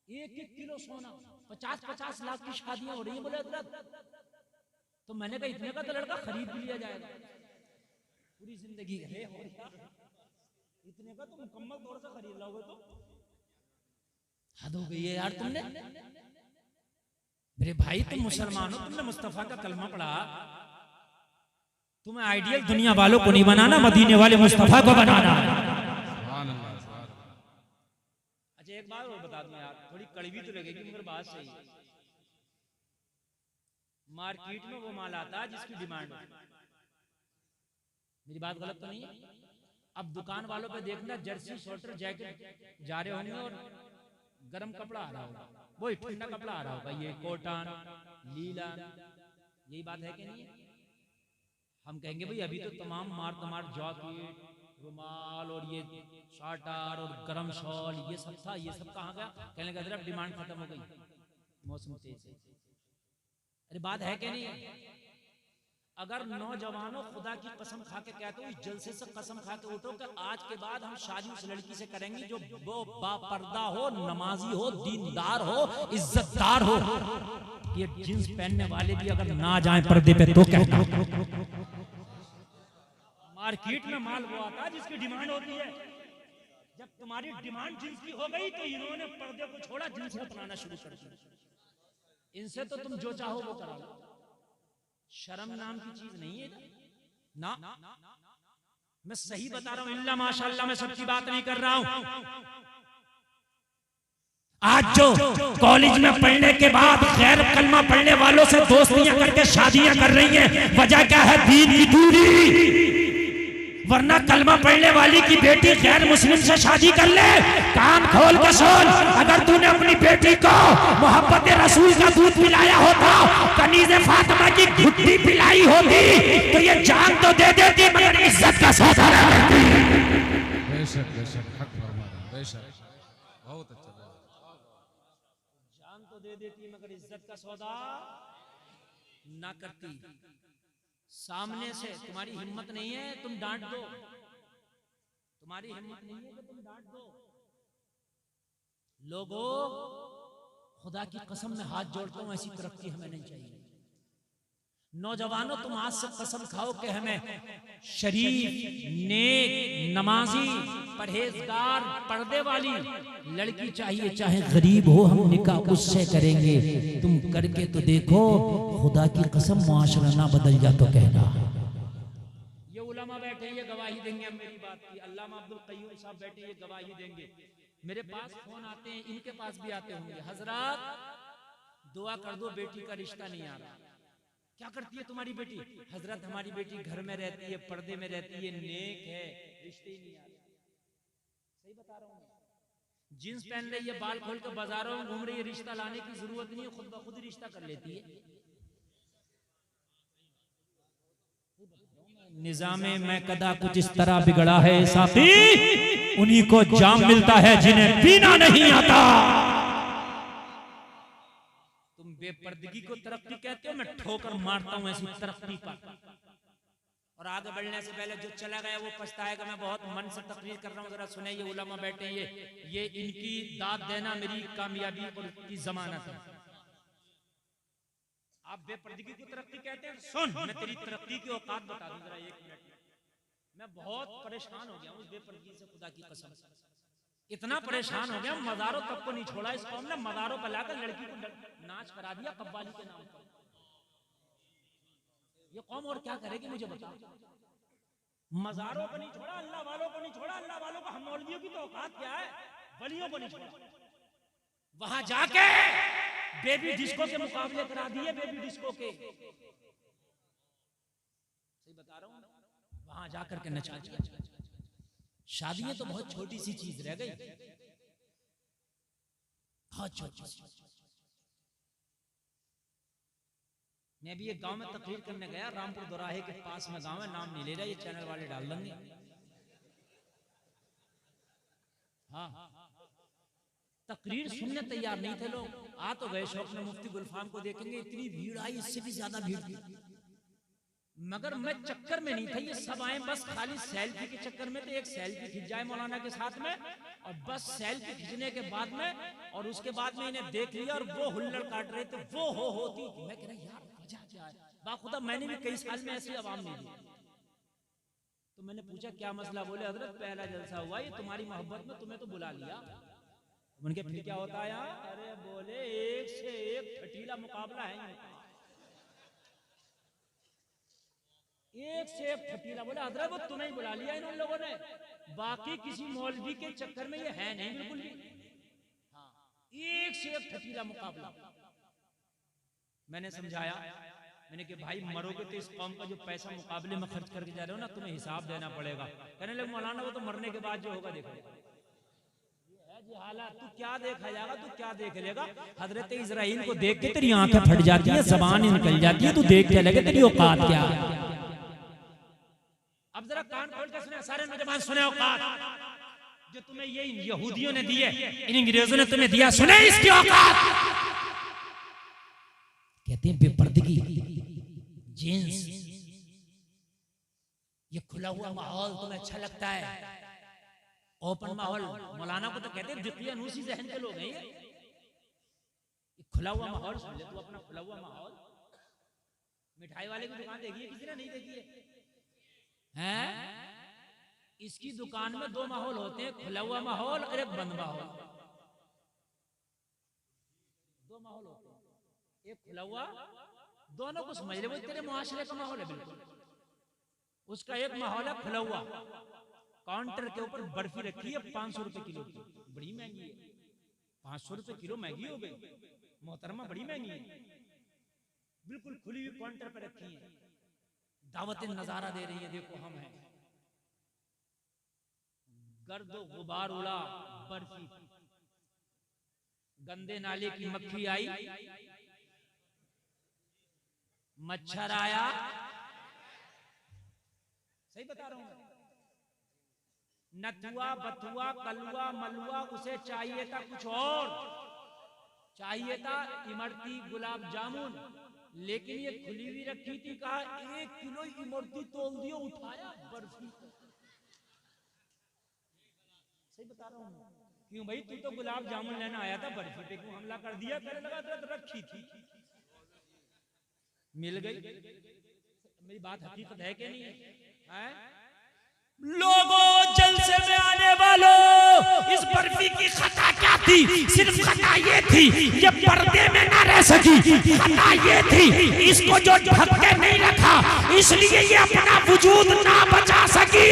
1-1 किलो सोना, 50-50 लाख की शादियां हो रही है। बोले हजरत, तो मैंने कहा इतने का तो लड़का खरीद भी लिया जाएगा, पूरी जिंदगी है, इतने का तो मुकम्मल तौर से खरीद लोगे तो हद हो गई है यार। तुमने मेरे भाई तुम मुसलमान हो, तुमने मुस्तफा का कलमा पढ़ा, तुम्हें आइडियल दुनिया वालों को नहीं बनाना, मदीने वाले मुस्तफा को बनाना। अच्छा एक बात और बता दूं यार, थोड़ी कड़वी तो लगेगी मगर बात सही है। मार्केट में वो माल आता है जिसकी डिमांड है, मेरी बात गलत तो नहीं है? अब दुकान वालों पे देखना, जर्सी स्वेटर जैकेट जा रहे होंगे और गर्म कपड़ा आ रहा होगा, वो ठंडा कपड़ा आ रहा होगा, ये कॉटन लीलन, यही बात है कि नहीं है? हम कहेंगे भाई अभी तो तमाम मार जॉकेट रुमाल और ये शार्टर और गरम शॉल ये सब था, ये सब कहाँ गया? कहने लगा अब डिमांड खत्म हो गई, मौसम तेज है। अरे बात है कि नहीं? अगर नौजवानों खुदा की कसम खा के कहते हो, इस जलसे से कसम खा के उठो कि आज के बाद हम शादी उस लड़की से करेंगे जो वो बापर्दा हो, नमाजी हो, दीनदार हो, इज्जतदार हो। ये जींस पहनने वाले भी अगर ना जाएं पर्दे पे तो कहना। मार्केट में माल वो आता है जिसकी डिमांड होती है। जब तुम्हारी डिमांड जींस की हो गई तो इन्होंने पर्दे को छोड़ा, जींस को अपनाना शुरू कर दिया। इनसे तो तुम जो चाहो वो करा लो, शर्म नाम की चीज नहीं है ना। मैं सही बता रहा हूं, इल्ला माशाअल्लाह, मैं सबकी बात नहीं कर रहा हूं। आज जो कॉलेज में पढ़ने के बाद गैर कलमा पढ़ने वालों से दोस्तियां करके शादियां कर रही हैं, वजह क्या है? दीन की दूरी। वरना कलमा पढ़ने वाली की बेटी गैर मुस्लिम से शादी कर ले, कान खोल के सुन, अगर तूने अपनी बेटी को मोहब्बत रसूल का दूध पिलाया होता, कनीज़े फातिमा की घुट्टी पिलाई होती, तो ये जान तो दे देती मगर इज्जत का सौदा न करती। बेशक बेशक हक फरमाना, बेशक बहुत अच्छा, जान तो दे देती मगर इज्जत का सौदा ना करती। सामने से तुम्हारी हिम्मत नहीं है तुम डांट दो, तुम्हारी हिम्मत नहीं है कि तुम डांट दो। लोगों, खुदा की कसम में हाथ जोड़ता हूं, ऐसी तरक्की हमें नहीं चाहिए। नौजवानों, तुम आज से कसम खाओ कि हमें शरीफ, नेक, नमाजी, परहेजगार, पर्दे वाली लड़की चाहिए, चाहे गरीब हो, हम निकाह उससे करेंगे। तुम करके तो देखो, खुदा की कसम मुआशरा ना बदल जा तो कहना। ये उलमा बैठे ये गवाही देंगे अब मेरी बात की, अल्लामा अब्दुल कय्यूम साहब बैठे ये गवाही देंगे। मेरे पास फोन आते हैं, इनके पास भी आते होंगे, हजरत दुआ कर दो बेटी का रिश्ता नहीं आ रहा। क्या करती है तुम्हारी बेटी? हजरत हमारी बेटी घर में रहती है, पर्दे में रहती है, नेक है, रिश्ते ही नहीं आ रहे। सही बता रहा हूँ। जींस पहन रही है, बाल खोल कर बाजारों में घूम रही है, रिश्ता लाने की जरूरत नहीं है, खुद ब खुद ही रिश्ता कर लेती है। निजामे में कदा कुछ इस तरह बिगड़ा है साथी, उन्हीं को जाम मिलता है जिन्हें पीना नहीं आता। तुम बेपर्दे बेपर्दगी को तरक्की कहते हो, मैं ठोकर मारता हूं ऐसी तरक्की पर। और आगे बढ़ने से पहले जो चला गया वो पछताएगा। मैं बहुत मन से तकरीर कर रहा हूँ, जरा सुने। ये उलमा बैठे, ये इनकी दाद देना मेरी कामयाबी और की जमानत है। आप बेपर्दगी को तरक्की कहते हैं। सुन, मैं तेरी तरक्की की औकात बता दूं जरा 1 मिनट में। मैं बहुत परेशान हो गया हूँ उस बेपर्दगी से, खुदा की कसम। इतना परेशान हो गया, मज़ारों तक को नहीं छोड़ा इस कौम ने। मज़ारों पर लाकर लड़की को नाच करा दिया कव्वाली के नाम पर। ये कौम और क्या करेगी मुझे बताओ। मज़ारों को नहीं छोड़ा, अल्लाह वालों को नहीं छोड़ा। अल्लाह वालों को, हम मौलवियों की तो औकात क्या है, वलियों को नहीं छोड़ा। वहां जाके बेबी डिस्को के मुकाबले करा दिए, बेबी डिस्को के। सही बता रहा हूं, वहां जाकर के नचा दिया। शादियां तो बहुत छोटी सी चीज रह गई, बहुत छोटी। मैं भी एक गांव में तकरीर करने गया, रामपुर दोराहे के पास में गांव है, नाम नहीं ले रहा, ये चैनल वाले डाल देंगे। हाँ, तकरीर सुनने तैयार नहीं थे लोग। आ तो गए शौक में, मुफ्ती गुलफाम को देखेंगे, इतनी भीड़ आई, इससे भी ज्यादा भीड़ थी। मगर मैं चक्कर में नहीं था, ये सब आए बस खाली सेल्फी के चक्कर में। तो एक सेल्फी खिंच जाए मौलाना के साथ में, और बस सेल्फी खींचने के बाद में, और उसके बाद में इन्हें देख लिया और वो हुल्लड़ काट रहे थे, वो होती। मैं कह रहा यार वजह क्या है। बाखुदा मैंने भी कई साल में ऐसी आवाम नहीं दी। तो मैंने पूछा क्या मसला। बोले हजरत पहला जलसा हुआ, ये तुम्हारी मोहब्बत में तुम्हें तो बुला लिया। उनके फिर क्या होता है यार? अरे बोले एक से एक फटीला मुकाबला है, एक से एक फटीला। बोले हजरत वो तुम्हें बुला लिया इन लोगों ने, बाकी किसी मौलवी के चक्कर में ये है नहीं बिल्कुल भी। हाँ, एक से एक फटीला मुकाबला। मैंने समझाया, मैंने कि भाई मरोगे तो इस कौम का जो पैसा मुकाबले में खर्च करके जा रहे हो ना, तुम्हें हिसाब देना पड़ेगा। कहने लगे मौलाना वो तो मरने के बाद जो होगा देखो। हालात तू क्या देखा जाएगा, तू क्या देख लेगा। हजरत इजराइल को देख के तेरी आंखें फट जाती है, ज़बान निकल जाती है, तू देख के लगे तेरी औकात क्या है। अब जरा कान खोल के सुने सारे नौजवान, सुने औकात जो तुम्हें ये यहूदियों ने दी है, इन अंग्रेजों ने तुम्हें दिया, सुने इसकी औकात। कहते हैं बेपर्दगी, जींस, ये खुला हुआ माहौल तुम्हें अच्छा लगता है, ओपन माहौल। मौलाना को तो कहते हैं जितनी अनूसी जहन के लोग हैं ये खुला हुआ माहौल। सुन ले तू अपना खुला हुआ माहौल। मिठाई वाले की दुकान देखी है किसी ने? नहीं देखी है? इसकी दुकान में 2 माहौल होते हैं, खुला हुआ माहौल और एक बंद माहौल। 2 माहौल होते हैं, एक खुला हुआ, दोनों को समझ ले, वो तेरे मुआशरे का माहौल है बिल्कुल। उसका एक माहौल है खुला हुआ, काउंटर के ऊपर बर्फी रखी है 500 रुपए किलो की, बड़ी महंगी है। 500 रुपए किलो महंगी हो गई मोहतरमा, बड़ी महंगी है। बिल्कुल खुली हुई काउंटर पर रखी है, दावतें नजारा दे रही है, देखो हम हैं। गर्द गुबार उड़ा, बर्फी, गंदे नाले की मक्खी आई, मच्छर आया। सही बता रहा हूं। नथुआ बथुआ कलुआ मलुआ उसे चाहिए था कुछ और, चाहिए था इमरती गुलाब जामुन, लेकिन ये खुली हुई रखी थी। कहा 1 किलो इमरती तोल दियो, उठाया बर्फी। सही बता रहा हूँ। क्यों भाई, तू तो गुलाब जामुन लेना आया था, बर्फी पे क्यों हमला कर दिया? कहने लगा तो रखी थी, मिल गई। मेरी बात हकीकत है कि नहीं है? लोगों, जलसे में आने वालों, इस बर्फी की खता क्या थी? सिर्फ खता ये थी, ये पर्दे में ना रह सकी। खता ये थी, इसको जो ढक के नहीं रखा, इसलिए ये अपना वजूद ना बचा सकी।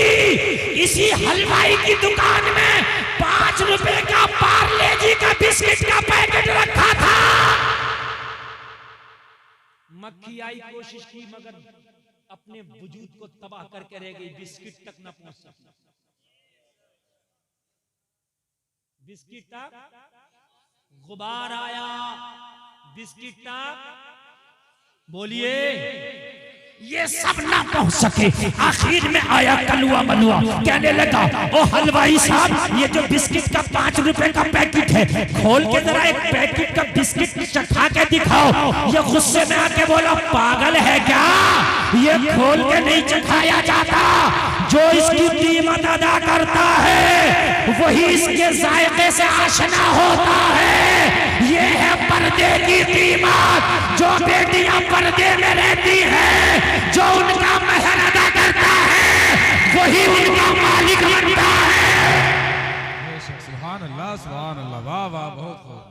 इसी हलवाई की दुकान में 5 रुपए का पार्ले जी का बिस्किट का पैकेट रखा था। मक्खी आई, कोशिश की, मगर अपने वजूद को तबाह करके रह गई, बिस्किट तक न पहुंच सकी। बिस्किट तक गुबार आया, बिस्किट तक बोलिए ये सब ना पहुंच सके। आखिर में आया कलुआ मलुआ, कहने लगा ओ हलवाई साहब, ये जो बिस्किट का 5 रुपए का पैकेट है, खोल के जरा एक पैकेट का बिस्किट चखा के दिखाओ। ये गुस्से में आके बोला, पागल है क्या, ये खोल के नहीं चखाया जाता। जो इसकी कीमत अदा करता है वही इसके जायके से आशना होता है। ये है पर्दे की कीमत। जो बेटियां पर्दे में रहती हैं, जो उनका महर अदा करता है वही उनका मालिक बनता है। सुभान अल्लाह, सुभान अल्लाह, वाह वाह, बहुत खूब,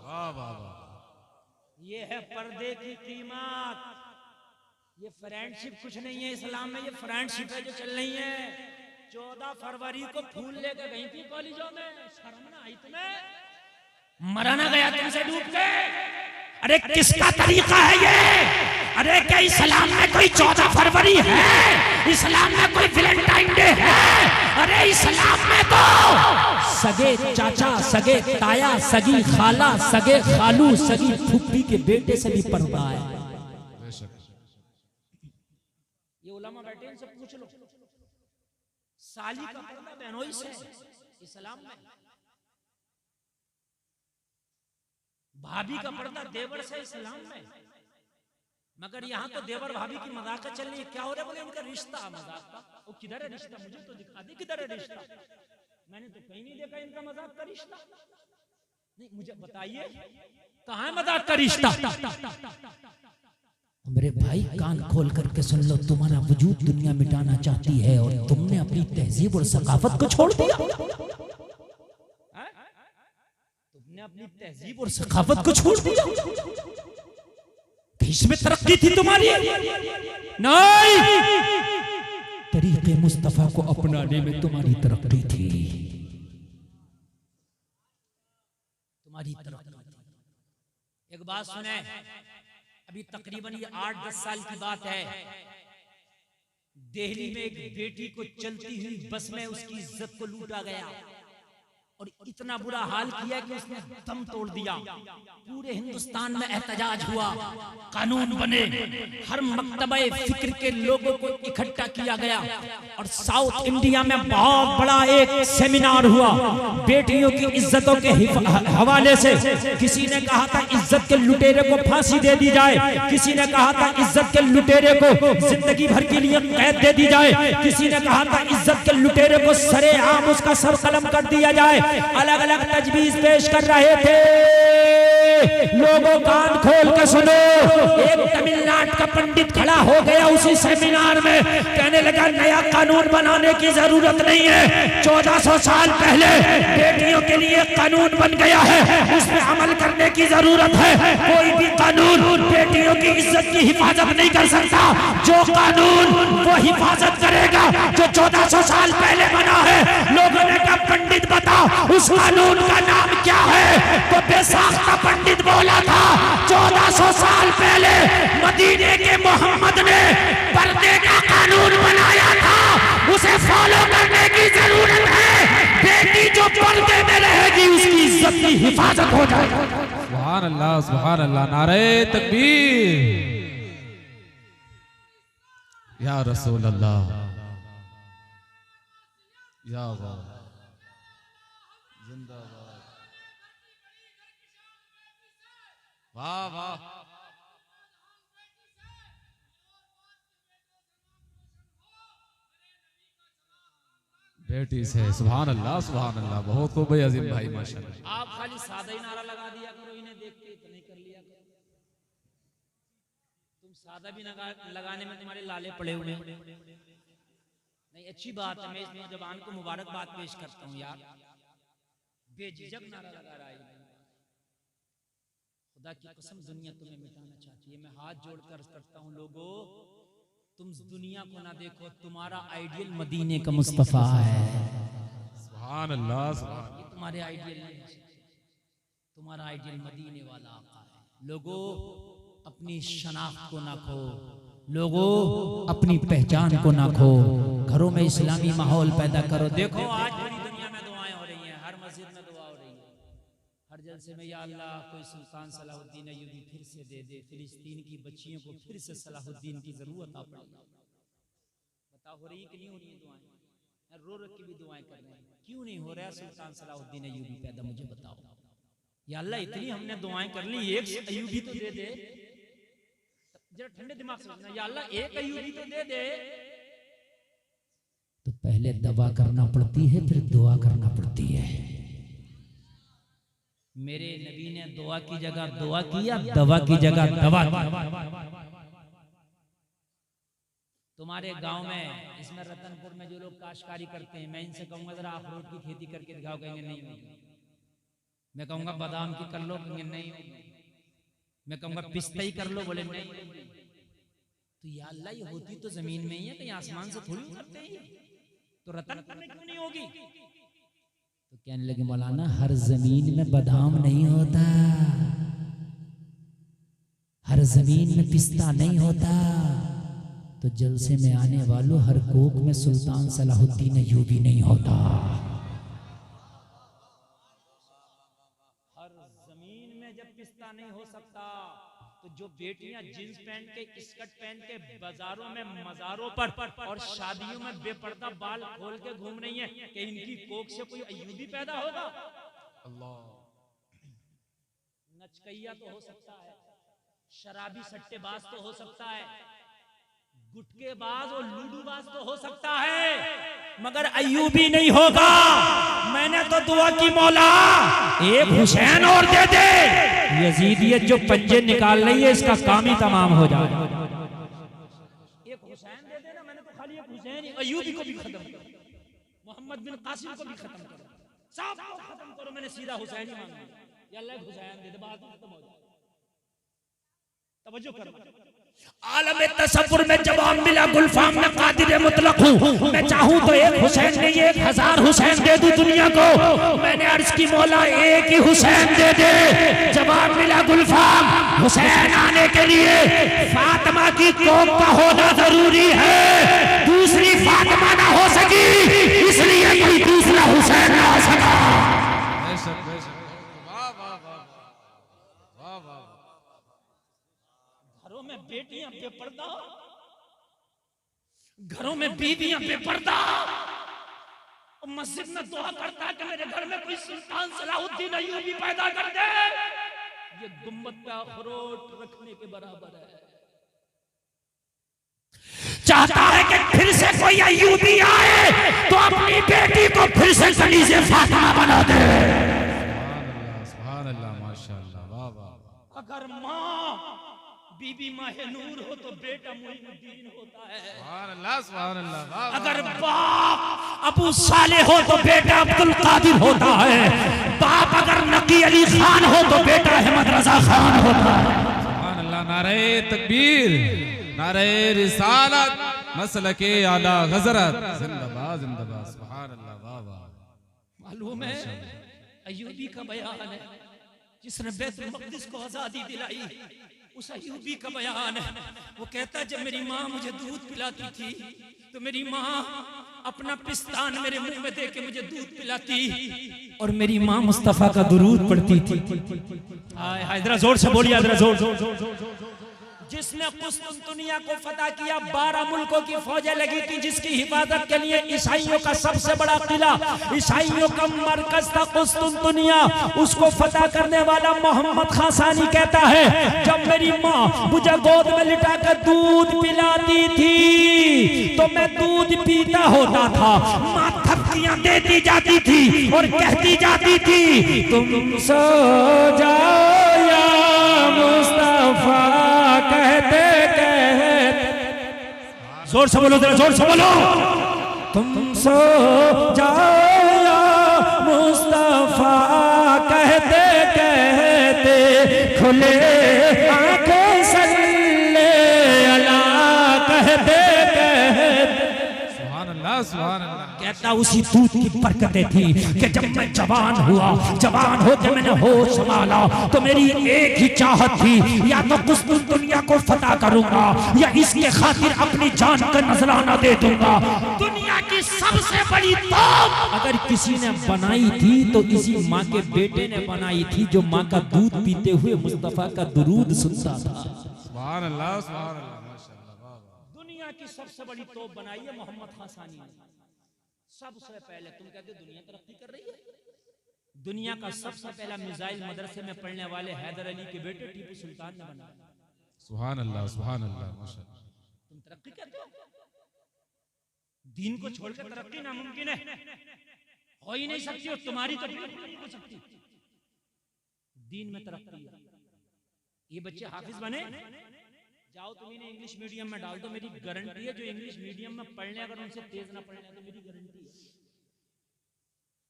वाह वाह वाह। ये है पर्दे की कीमत। ये फ्रेंडशिप कुछ नहीं है इस्लाम में, ये फ्रेंडशिप है जो चल रही है। 14 फरवरी को फूल लेकर गई थी कॉलेजों में, शर्म ना आई तुम्हें? मरा ना गया तुमसे डूब के? अरे किसका तरीका है ये? अरे क्या इस्लाम में कोई 14 फरवरी है? इस्लाम में कोई वैलेंटाइन डे है? अरे इस्लाम में तो सगे चाचा, सगे ताया, सगी खाला, सगे खालू, सगी फुप्पी के बेटे से भी पर्दा है। ये उलमा बैठे, इनसे पूछ लो, साली का पर्दा बहनोई से इस्लाम में, भाभी का पर्दा देवर से इस्लाम में। मगर यहाँ तो देवर भाभी की मजाक चल रही है। क्या हो रहा है? बोले इनका रिश्ता मजाक का। वो किधर है रिश्ता? मुझे तो दिखा दे किधर है रिश्ता। मैंने तो कहीं नहीं देखा इनका मजाक का रिश्ता। नहीं, मुझे बताइए कहाँ है मजाक का रिश्ता? मेरे भाई कान खोल करके सुन लो, तुम्हारा वजूद दुनिया मिटाना चाहती है और तुमने अपनी तहजीब और सकाफत को छोड़ दिया। तुमने अपनी तहजीब और सकाफत को छोड़ दिया। इसमें तरक्की थी तुम्हारी? नहीं, तरीके मुस्तफा को अपनाने में तुम्हारी तरक्की थी। तुम्हारी तरक्की थी। एक बात सुने, अभी तकरीबन ये 8-10 साल की बात है। दिल्ली में एक बेटी को चलती हुई बस में उसकी इज्जत को लूटा गया और इतना बुरा हाल किया कि उसने दम तोड़ दिया। पूरे हिंदुस्तान में एहतजाज हुआ, कानून बने, हर मकतबे फिक्र के लोगों को इकट्ठा किया गया और साउथ इंडिया में बहुत बड़ा एक सेमिनार हुआ बेटियों की इज्जतों के हवाले से। किसी ने कहा था इज्जत के लुटेरे को फांसी दे दी जाए, किसी ने कहा था इज्जत के लुटेरे को जिंदगी भर के लिए कैद दे दी जाए, किसी ने कहा था इज्जत के लुटेरे को सरेआम उसका सर कलम कर दिया जाए। अलग अलग तजवीज पेश कर रहे थे। लोगों कान खोल के सुनो, एक तमिलनाडु का पंडित खड़ा हो गया उसी सेमिनार में, कहने लगा नया कानून बनाने की जरूरत नहीं है। 1400 साल पहले बेटियों के लिए कानून बन गया है, उस पर अमल करने की जरूरत है। कोई भी कानून बेटियों की इज्जत की हिफाजत नहीं कर सकता। जो कानून वो हिफाजत करेगा जो 1400 साल पहले बना है। लोगों ने कहा पंडित बता उस कानून का नाम क्या है? तो बेसाख्ता पंडित बोला था 1400 साल पहले मदीने के मोहम्मद ने पर्दे का कानून बनाया था, उसे फॉलो करने की जरूरत है। बेटी जो पर्दे में रहेगी उसकी इज्जत की हिफाजत हो जाएगी। सुभान अल्लाह, सुभान अल्लाह, नारे तकबीर, या रसूल अल्लाह, या अल्लाह, जिंदाबाद, वाह वाह। बेटी से सुभान अल्लाह, सुभान अल्लाह, बहुत खूब है अजीम भाई, माशाल्लाह। आप खाली सादा ही नारा लगा दिया करो, इन्हें देख के इतना कर लिया करो। तुम सादा भी लगाने में तुम्हारे लाले पड़े हुए हैं। नहीं, अच्छी बात है, मैं इस नौजवान को मुबारकबाद पेश करता हूँ यार, बेझिझक नारा लगा रहा है। खुदा की कसम दुनिया तुम्हें मिटाना चाहती है। मैं हाथ जोड़कर करता हूँ, लोगों तुम दुनिया को ना देखो, तुम्हारा आइडियल मदीने का मुस्तफा है। सुभान अल्लाह, सुभान। ये तुम्हारे आइडियल नहीं है, तुम्हारा आइडियल मदीने वाला आका है। लोगों अपनी शनाख्त को ना खो, लोगों अपनी पहचान को ना खो, घरों में इस्लामी माहौल पैदा करो। देखो आज पूरी दुनिया में दुआएं हो रही हैं, हर मस्जिद में दुआ हो रही है, हर जलसे में या अल्लाह कोई सुल्तान सलाहुद्दीन अय्यूबी फिर से दे दे, फिलिस्तीन की बच्चियों को फिर से सलाहुद्दीन की जरूरत आ पड़ी। बताओ हो रही कि नहीं हो रही है दुआएं? रो रो के भी दुआएं कर रहे हैं, क्यों नहीं हो रहा है सुल्तान सलाहुद्दीन अय्यूबी पैदा? मुझे बताओ या अल्लाह, इतनी हमने दुआएं कर ली, एक अय्यूबी तो दे दे। जरा ठंडे दिमाग से सोचना, या अल्लाह एक अय्यूबी तो दे दे। तो पहले दवा करना पड़ती है, फिर दुआ करना पड़ती है। मेरे नबी ने दुआ की जगह दुआ किया, दवा की जगह दवा की। तुम्हारे गांव में इसमें रतनपुर में जो लोग काश्तकारी करते हैं, मैं इनसे कहूंगा जरा अखरोट की खेती करके दिखाओ, कहेंगे नहीं होगी। मैं कहूंगा बादाम की कर लो, कहेंगे नहीं होगी। मैं कहूंगा पिस्ता ही कर लो, बोले नहीं होगी। तो या अल्लाह, ये होती तो जमीन में ही है, कहीं आसमान से थोड़ी उतरते हैं, तो रतनपुर में क्यों नहीं होगी? तो कहने लगे मौलाना, हर जमीन में बादाम नहीं होता, हर जमीन में पिस्ता नहीं होता। तो जलसे में आने वालों, हर कोक में सुल्तान सलाहुद्दीन अय्यूबी नहीं होता। हर जमीन में जब पिस्ता नहीं हो सकता, तो जो बेटियां जींस पहन के, स्कर्ट पहन के बाजारों में, मजारों पर और शादियों में बेपर्दा बाल खोल के घूम रही हैं, कि इनकी कोख से कोई अय्यूबी पैदा होगा? अल्लाह। नचकैया तो हो सकता है, शराबी सट्टेबाज तो हो सकता है, गुटकेबाज और लूडूबाज तो हो सकता है, मगर अय्यूबी नहीं होगा। मैंने तो दुआ की, मौला एक हुसैन और दे दे। यजीदियत जो पंजे निकाल रही है, इसका काम ही तमाम हो जाए। एक हुसैन दे देना, मैंने तो खाली एक हुसैन, अय्यूबी को भी खत्म करो, मोहम्मद बिन कासिम को भी खत्म करो, सब को खत्म करो। मैंने सीधा हुसैन ही मांगा, या अल्लाह हुसैन दे दे, बात खत्म हो जाए। तवज्जो करो, आलम तसव्वुर में जवाब मिला, गुलफाम में कादिर मुतलक हूँ। मैं चाहूँ तो एक हुसैन नहीं, 1000 हुसैन दे दूं दुनिया को। मैंने अर्ज की, मौला एक ही हुसैन दे दे। जवाब मिला गुलफाम, हुसैन आने के लिए फातिमा की कोख का होना जरूरी है। दूसरी फातिमा ना हो सकी, इसलिए कोई दूसरा हुसैन ना आ सका। घरों में बेटियां बेपर्दा, घरों में बीवियां बेपर्दा, और मस्जिद में दुआ करता कि मेरे घर में कोई सुल्तान सलाहुद्दीन अय्यूबी पैदा कर दे। ये गुम्बद पे अखरोट रखने के बराबर है। चाहता है कि फिर से कोई अय्यूबी आए तो अपनी बेटी को फिर से कलीजे फातिमा बना दे। सुभान अल्लाह, माशाअल्लाह, वाह वाह। अगर माँ बीबी माहे नूर हो तो बेटा मुइनुद्दीन होता है। सुभान अल्लाह, सुभान अल्लाह। अगर बाप अबू साले हो तो बेटा अब्दुल कादिर होता है। बाप अगर नकी अली खान हो तो बेटा अहमद रजा खान होता है। सुभान अल्लाह, नारे तकबीर, नारे रिसालत, मसलके आला हज़रत, जिंदाबाद जिंदाबाद। सुभान अल्लाह, वाह वाह। मालूम है अय्यूबी का बयान है, जिसने बैतुल मक़दिस को आजादी दिलाई, उस अय्यूबी का बयान है। वो कहता, जब मेरी माँ मुझे दूध पिलाती थी तो मेरी माँ अपना पिस्तान मेरे मुंह में दे के मुझे दूध पिलाती, और मेरी माँ मुस्तफा का दुरूद पढ़ती थी। हाय हाय, जरा जोर से बोलिए, जरा जोर जोर जोर जोर जोर। जिसने कुस्तुनतुनिया को फतह किया, 12 मुल्कों की फौजें लगी थी, जिसकी हिफाजत के लिए ईसाइयों का सबसे बड़ा किला, ईसाइयों का मरकज था कुस्तुनतुनिया, उसको फतह करने वाला मोहम्मद खासानी कहता है, जब मेरी माँ मुझे गोद में लिटाकर दूध पिलाती थी तो मैं दूध पीता होता था। माँ थपकियां देती जाती थी और कहती जाती थी, तुम सो जाओ या मुस्तफा, कहते कहते, जोर से बोलो, जोर से बोलो, तुम सो जाओ मुस्तफा, कहते कहते खुले आंखें सल्ले अला, कहते कहते। सुभान अल्लाह, सुभान सुभान अल्लाह। कहता उसी दूध की बरकतें थी कि जब मैं जवान हुआ, जवान होकर मैंने होश संभाला तो मेरी एक ही चाहत थी, या तो कुछ दुनिया को फतह करूंगा या इसके खातिर अपनी जान का नजराना दे दूंगा। दुनिया की सबसे बड़ी तोप अगर किसी ने बनाई थी तो इसी माँ के बेटे ने बनाई थी, जो माँ का दूध पीते हुए मुस्तफा का दुरूद सुनता था। सुभान अल्लाह, सुभान अल्लाह, माशाअल्लाह। दुनिया की सबसे बड़ी तोप बनाई है मोहम्मद खान सानी ने। सबसे पहले तुम कहते दुनिया तरक्की कर रही है, दुनिया का सबसे पहला मिसाइल मदरसे में पढ़ने वाले हैदर अली के बेटे टीपू सुल्तान ने बनाया। सुभान अल्लाह, सुभान अल्लाह, माशाअल्लाह। तुम तरक्की कहते हो? दीन को छोड़कर तरक्की नामुमकिन है, हो ही नहीं सकती, और तुम्हारी तो बिल्कुल नहीं हो सकती। दीन में तरक्की है। ये बच्चे हाफिज बने, जाओ तुम इन्हें इंग्लिश मीडियम में डाल दो, मेरी गारंटी है जो इंग्लिश मीडियम में पढ़ने अगर उनसे तेज ना पढ़ने तो मेरी गारंटी है।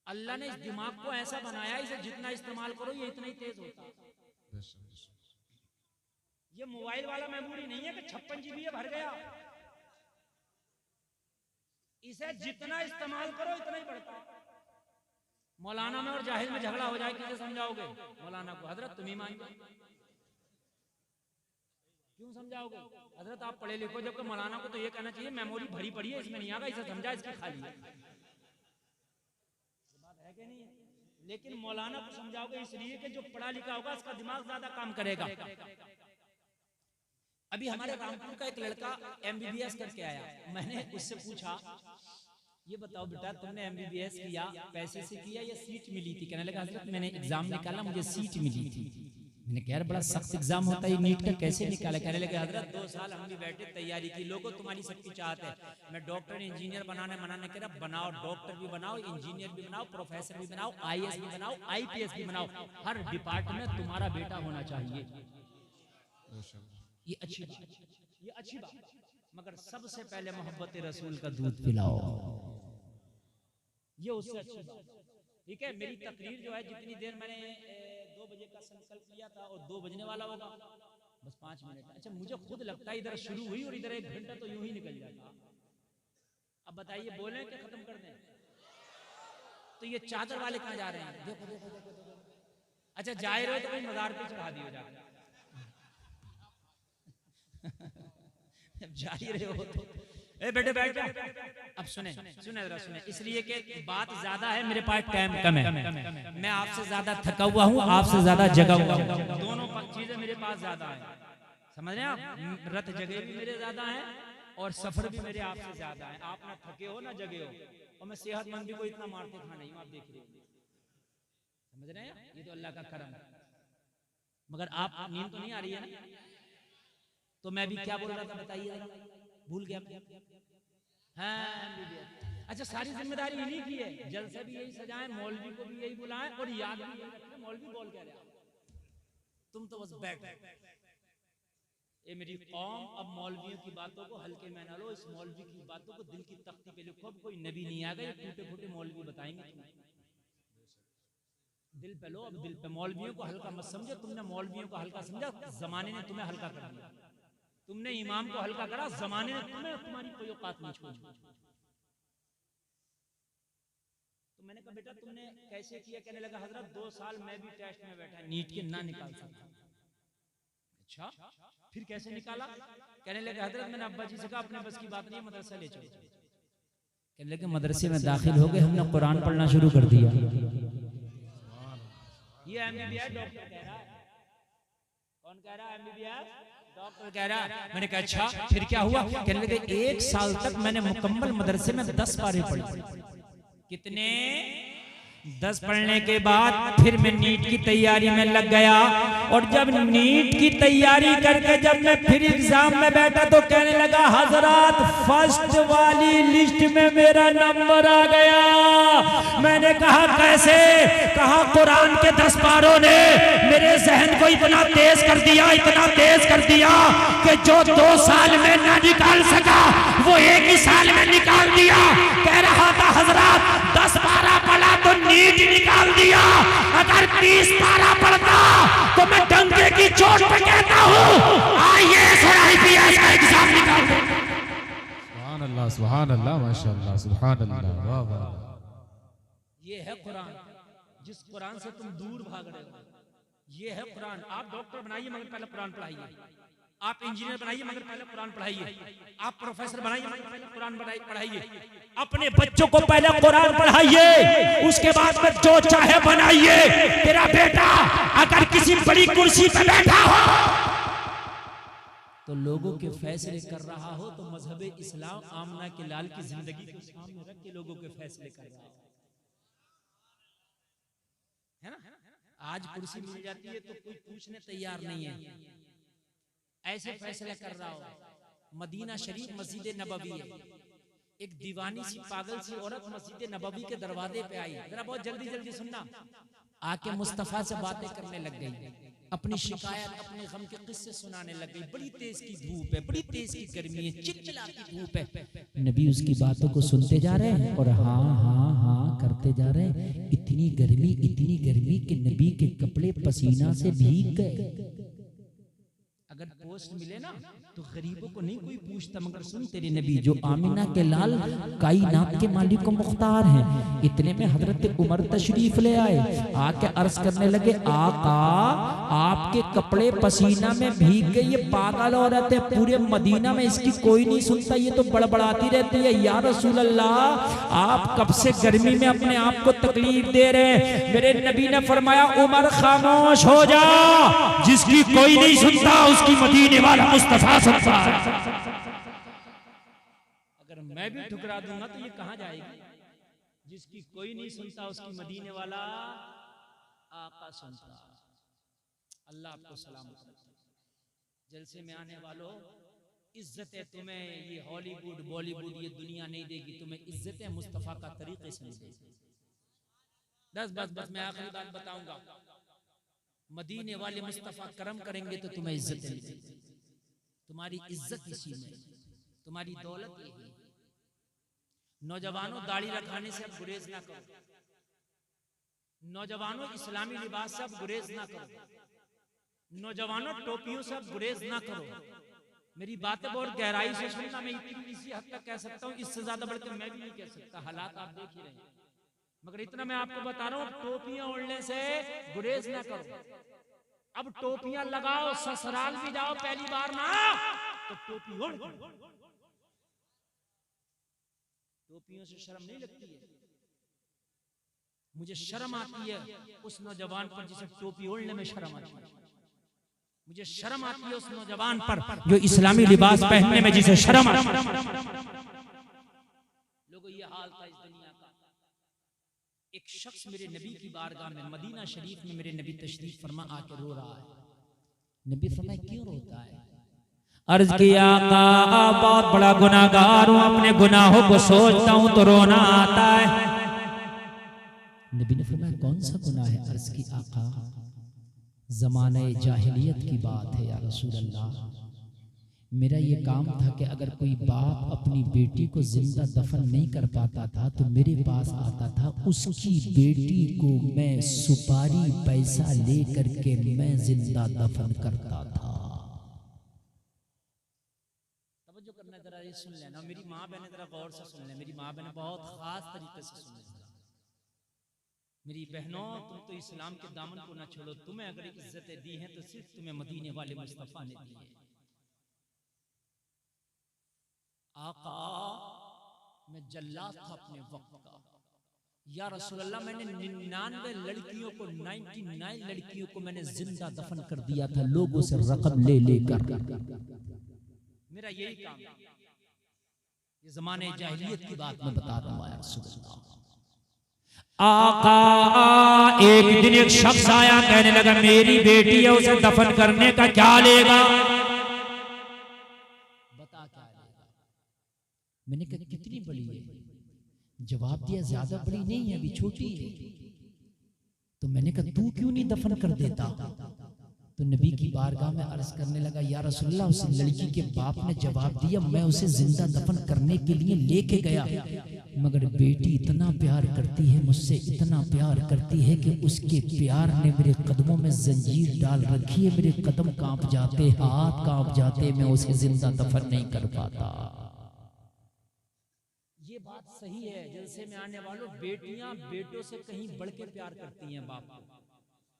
अल्लाह ने इस दिमाग को ऐसा बनाया, इसे जितना इस्तेमाल करो ये इतना ही तेज होता है। ये मोबाइल वाला मेमोरी नहीं है कि 56 GB भर गया, इसे जितना इस्तेमाल करो इतना ही बढ़ता है। मौलाना में और जाहिल में झगड़ा हो जाए, किसे समझाओगे? मौलाना को। हजरत तुम ही मान जाओ, क्यों समझाओगे? हजरत आप पढ़े लिखो, जबकि मौलाना को तो ये कहना चाहिए मेमोरी भरी पड़ी है, इसमें नहीं आगा, इसे समझा, इसकी खाली है। बात है कि नहीं है? लेकिन मौलाना को समझाओगे इसलिए कि जो पढ़ा लिखा होगा उसका दिमाग ज्यादा काम करेगा। अभी हमारे रामपुर का एक लड़का MBBS करके आया, मैंने उससे पूछा ये बताओ बेटा तुमने MBBS किया पैसे से किया या सीट मिली थी? कहने लगा हजरत मैंने एग्जाम निकाला, मुझे सीट मिली थी। मैंने कहा यार बड़ा सख्त एग्जाम होता है, नीट का कैसे निकाला? कहने लगे हजरत 2 साल हम भी बैठे तैयारी की, लोगों तुम्हारी सबकी चाहत है, मैं डॉक्टर इंजीनियर बनाने मनाने कह रहा, बनाओ, डॉक्टर भी बनाओ, इंजीनियर भी बनाओ, प्रोफेसर भी बनाओ, IAS भी बनाओ, IPS भी बनाओ, हर डिपार्टमेंट में तुम्हारा बेटा होना चाहिए। ये अच्छी बात, ये अच्छी बात, मगर सबसे पहले मोहब्बत रसूल का दूध पिलाओ, ये उससे अच्छी बात। ठीक है, मेरी तकरीर जो है जितनी देर मैंने 2 बजे का संकल्प लिया था और 2 बजने वाला होगा, बस 5 मिनट। अच्छा मुझे खुद लगता है इधर शुरू हुई और इधर 1 घंटा तो यूं ही निकल जाता। अब बताइए बोले कि खत्म कर दें? तो ये चादर वाले कहाँ जा रहे हैं? देखो देखो देखो देखो। अच्छा जा रहे हो तो भाई मजार पे चढ़ा दियो जाकर। जा ही रहे हो तो ए बेटे बैठ जा। अब सुने सुने जरा सुने, इसलिए कि बात ज्यादा है, मेरे पास टाइम कम है, मैं आपसे ज्यादा थका हुआ हूँ, आपसे ज्यादा जगा हुआ हूँ, दोनों चीजें मेरे पास ज्यादा है, समझ रहे हैं आप? रत जगह भी मेरे ज्यादा है और सफर भी मेरे आपसे ज्यादा है। आप ना थके हो ना जगे हो, और मैं सेहतमंद भी को इतना मारते खा नहीं हूँ, आप देख रहे हो, समझ रहे हैं? ये तो अल्लाह का करम है। मगर आप नींद तो नहीं आ रही है ना? तो मैं भी क्या बोल रहा था बताइए, भूल गया। हाँ, अच्छा सारी जिम्मेदारी इन्हीं की है, जलसे भी यही सजाएं, मौलवी को भी यही बुलाएं और याद भी यही रखें। मौलवी बोल क्या रहा, तुम तो बस बैठ। ये मेरी कौम अब मौलवियों की बातों को हल्के में ना लो, इस मौलवी की बातों को दिल की तख्ती पे लिखो। अब कोई नबी नहीं आ गए, टूटे फूटे मौलवी बताएंगे, दिल पे लो। अब दिल पे मौलवियों को हल्का मत समझो, तुमने मौलवियों को हल्का समझा, जमाने ने तुम्हें हल्का कर दिया। तुमने इमाम को हल्का करा, जमाने ने तुम्हें तुम्हारी कोई औकात नहीं छोड़ी। तो मैंने कहा बेटा तुमने कैसे किया? कहने लगा हजरत 2 साल मैं भी टेस्ट में बैठा, नीट के ना निकाल सका। अच्छा फिर कैसे निकाला? कहने लगे हजरत मैंने अब्बा जी से कहा अपने बस की बात नहीं, मदरसा ले चलो। कहने लगे मदरसे में दाखिल हो गए, हमने कुरान पढ़ना शुरू कर दिया। ये MBBS डॉक्टर कह रहा है। कौन कह रहा है? MBBS डॉक्टर कह रहा है। मैंने कहा अच्छा फिर क्या हुआ? कहने लगे 1 साल तक मैंने मुकम्मल मदरसे में 10 पारे पढ़े। कितने? 10 पढ़ने के बाद फिर मैं नीट की तैयारी में लग गया, और जब नीट की तैयारी करके जब मैं फिर एग्जाम में बैठा तो कहने लगा हजरत फर्स्ट वाली लिस्ट में मेरा नंबर आ गया। मैंने कहा कैसे? कहा कुरान के 10 पारों ने मेरे जहन को इतना तेज कर दिया, इतना तेज कर दिया कि जो 2 साल में ना निकाल सका वो 1 ही साल में निकाल दिया। कह रहा था हजरत 10 पारा पढ़ा तो नीट निकाल दिया, अगर 30 पारा पढ़ता तो मैं डंके की चोट पे कहता हूँ IAS और IPS का एग्जाम निकाल दो। सुभान अल्लाह, सुभान अल्लाह, माशाअल्लाह, सुभान अल्लाह, वाह वाह। ये है कुरान, जिस कुरान से तुम दूर भाग रहे हो। ये है कुरान। आप डॉक्टर बनाइए मगर पहले कुरान पढ़ाइए। आप इंजीनियर बनाइए मगर पहले कुरान पढ़ाइए। आप प्रोफेसर बनाइए मगर पहले कुरान पढ़ाइए। अपने बच्चों को पहले कुरान पढ़ाइए, उसके बाद में जो चाहे बनाइए। तेरा बेटा अगर किसी बड़ी कुर्सी पर बैठा हो तो लोगों के फैसले कर रहा हो, तो मजहब इस्लाम आमना के लाल की जिंदगी को सामने रख के लोगों के फैसले कर रहा है ना। आज कुर्सी मिल जाती है तो कोई पूछने तैयार नहीं है, ऐसे फैसले कर रहा हो। मदीना शरीफ मस्जिद नबवी है। एक दीवानी सी पागल सी औरत मस्जिद नबवी के दरवाजे पे आई। जरा बहुत जल्दी जल्दी सुनना। आके मुस्तफा से बातें करने लग गई, अपनी शिकायत अपने गम के किस्से सुनाने लग गई। बड़ी तेज की धूप है, बड़ी तेज की गर्मी है, चिलचिलाती धूप है। नबी उसकी बातों को सुनते जा रहे हैं और हाँ हाँ हाँ करते जा रहे हैं। इतनी गर्मी कि नबी के कपड़े पसीना से भीग गए। अगर पोस्ट मिले ना तो गरीबों को नहीं कोई पूछता, मगर सुन तेरे नबी जो आमिना के लाल कायनात के मालिक को मुख्तार हैं। इतने में हजरत उमर तशरीफ ले आए, आके अर्ज करने लगे, आका आपके कपड़े पसीना में भीग गए। ये पागल औरत है, पूरे मदीना में इसकी कोई नहीं सुनता, ये तो बड़बड़ाती रहती है। या रसूल अल्लाह, आप कब से गर्मी में अपने आप को तकलीफ दे रहे हैं। मेरे नबी ने फरमाया, उमर खामोश हो जा, जिसकी कोई नहीं सुनता उसकी मदीने वाला मुस्तफा सुनता है। अगर मैं भी ठुकरा दूंगा तो ये कहां जाएगी। जिसकी कोई नहीं सुनता उसकी मदीने वाला आका सुनता। अल्लाह आपको सलामत रखे। जलसे में आने वालों, इज्जत है तुम्हें ये हॉलीवुड बॉलीवुड ये दुनिया नहीं देगी, तुम्हें इज्जत है मुस्तफा का तरीके से मिलेगी। बस मैं आखिरी बात बताऊंगा। मदीने वाले मुस्तफा करम करेंगे तो तुम्हें इज्जत मिलेगी। तुम्हारी इज्जत इसी में, तुम्हारी दौलत यही। नौजवानों, दाढ़ी रखाने से अब गुरेज ना करो। नौजवानों, इस्लामी लिबास से अब गुरेज ना करो। नौजवानों, टोपियों से अब गुरेज ना करो। मेरी बातें बहुत गहराई से सुनना। मैं इसी हद तक कह सकता हूँ, इससे ज्यादा बढ़कर मैं भी नहीं कह सकता। हालात आप देख ही रहे हैं, मगर इतना मैं आपको बता रहा हूँ, टोपियां ओढ़ने से गुरेज ना करो। अब टोपियां लगाओ, ससुराल भी जाओ पहली बार ना तो टोपी ओढ़। टोपियों से शर्म नहीं लगती है। मुझे शर्म आती है उस नौजवान पर जिसे टोपी ओढ़ने में शर्म आती है। मुझे शर्म आती है उस नौजवान पर जो इस्लामी लिबास पहनने में जिसे शर्म आती है। लोगों, ये हाल था इस दुनिया का। एक शख्स मेरे नबी की बारगाह में मदीना शरीफ में मेरे नबी तशरीफ फरमा आके रो रहा है। नबी फरमाया, क्यों रोता है? अर्ज किया, आका बहुत बड़ा गुनाहगार हूं, अपने गुनाहों को सोचता हूं तो रोना आता है। नबी ने फरमाया, कौन सा गुनाह है? अर्ज की, आका ज़माने जाहिलियत की बात है या रसूल अल्लाह। मेरा ये काम था कि अगर कोई बाप अपनी बेटी को जिंदा दफन नहीं कर पाता था तो मेरे पास आता था, उसकी बेटी को मैं सुपारी पैसा ले करके मैं जिंदा दफन करता था। तवज्जो करना, जरा ये सुन लेना। मेरी माँ बहने जरा गौर से सुन ले। मेरी माँ बहने बहुत खास तरीके से सुन लेना। मेरी बहनों, तुम तो इस्लाम के दामन को न छोड़ो। तुम्हें अगर इज्जतें दी हैं तो सिर्फ तुम्हें मदीने वाले मुस्तफा ने दी है। आका, मैं जल्लाद था अपने वक्त का। या रसूल अल्लाह, मैंने 99 लड़कियों को 99 लड़कियों को मैंने जिंदा दफन कर दिया था, लोगों से रकम ले लेकर। मेरा यही काम। ये ज़माने जाहिलियत की बात मैं बता रहा हूँ। या रसूल अल्लाह, आका एक दिन एक शख्स आया, कहने लगा, मेरी बेटी है, उसे दफन करने का क्या लेगा? मैंने कहा, कितनी बड़ी है? जवाब दिया, ज्यादा बड़ी नहीं है, अभी छोटी है। तो मैंने कहा, तू क्यों नहीं दफन कर देता? तो नबी की बारगाह में अर्ज करने लगा, या रसूलल्लाह, उस लड़की के बाप ने जवाब दिया, मैं उसे जिंदा दफन करने के लिए लेके गया, मगर बेटी इतना प्यार करती है मुझसे, इतना प्यार करती है कि उसके प्यार ने मेरे कदमों में जंजीर डाल रखी है। मेरे कदम कांप जाते, हाथ कांप जाते, मैं उसे जिंदा दफन नहीं कर पाता। बात सही है, जलसे में आने वालों, बेटियां बेटों से कहीं बढ़ के प्यार करती हैं बाप को,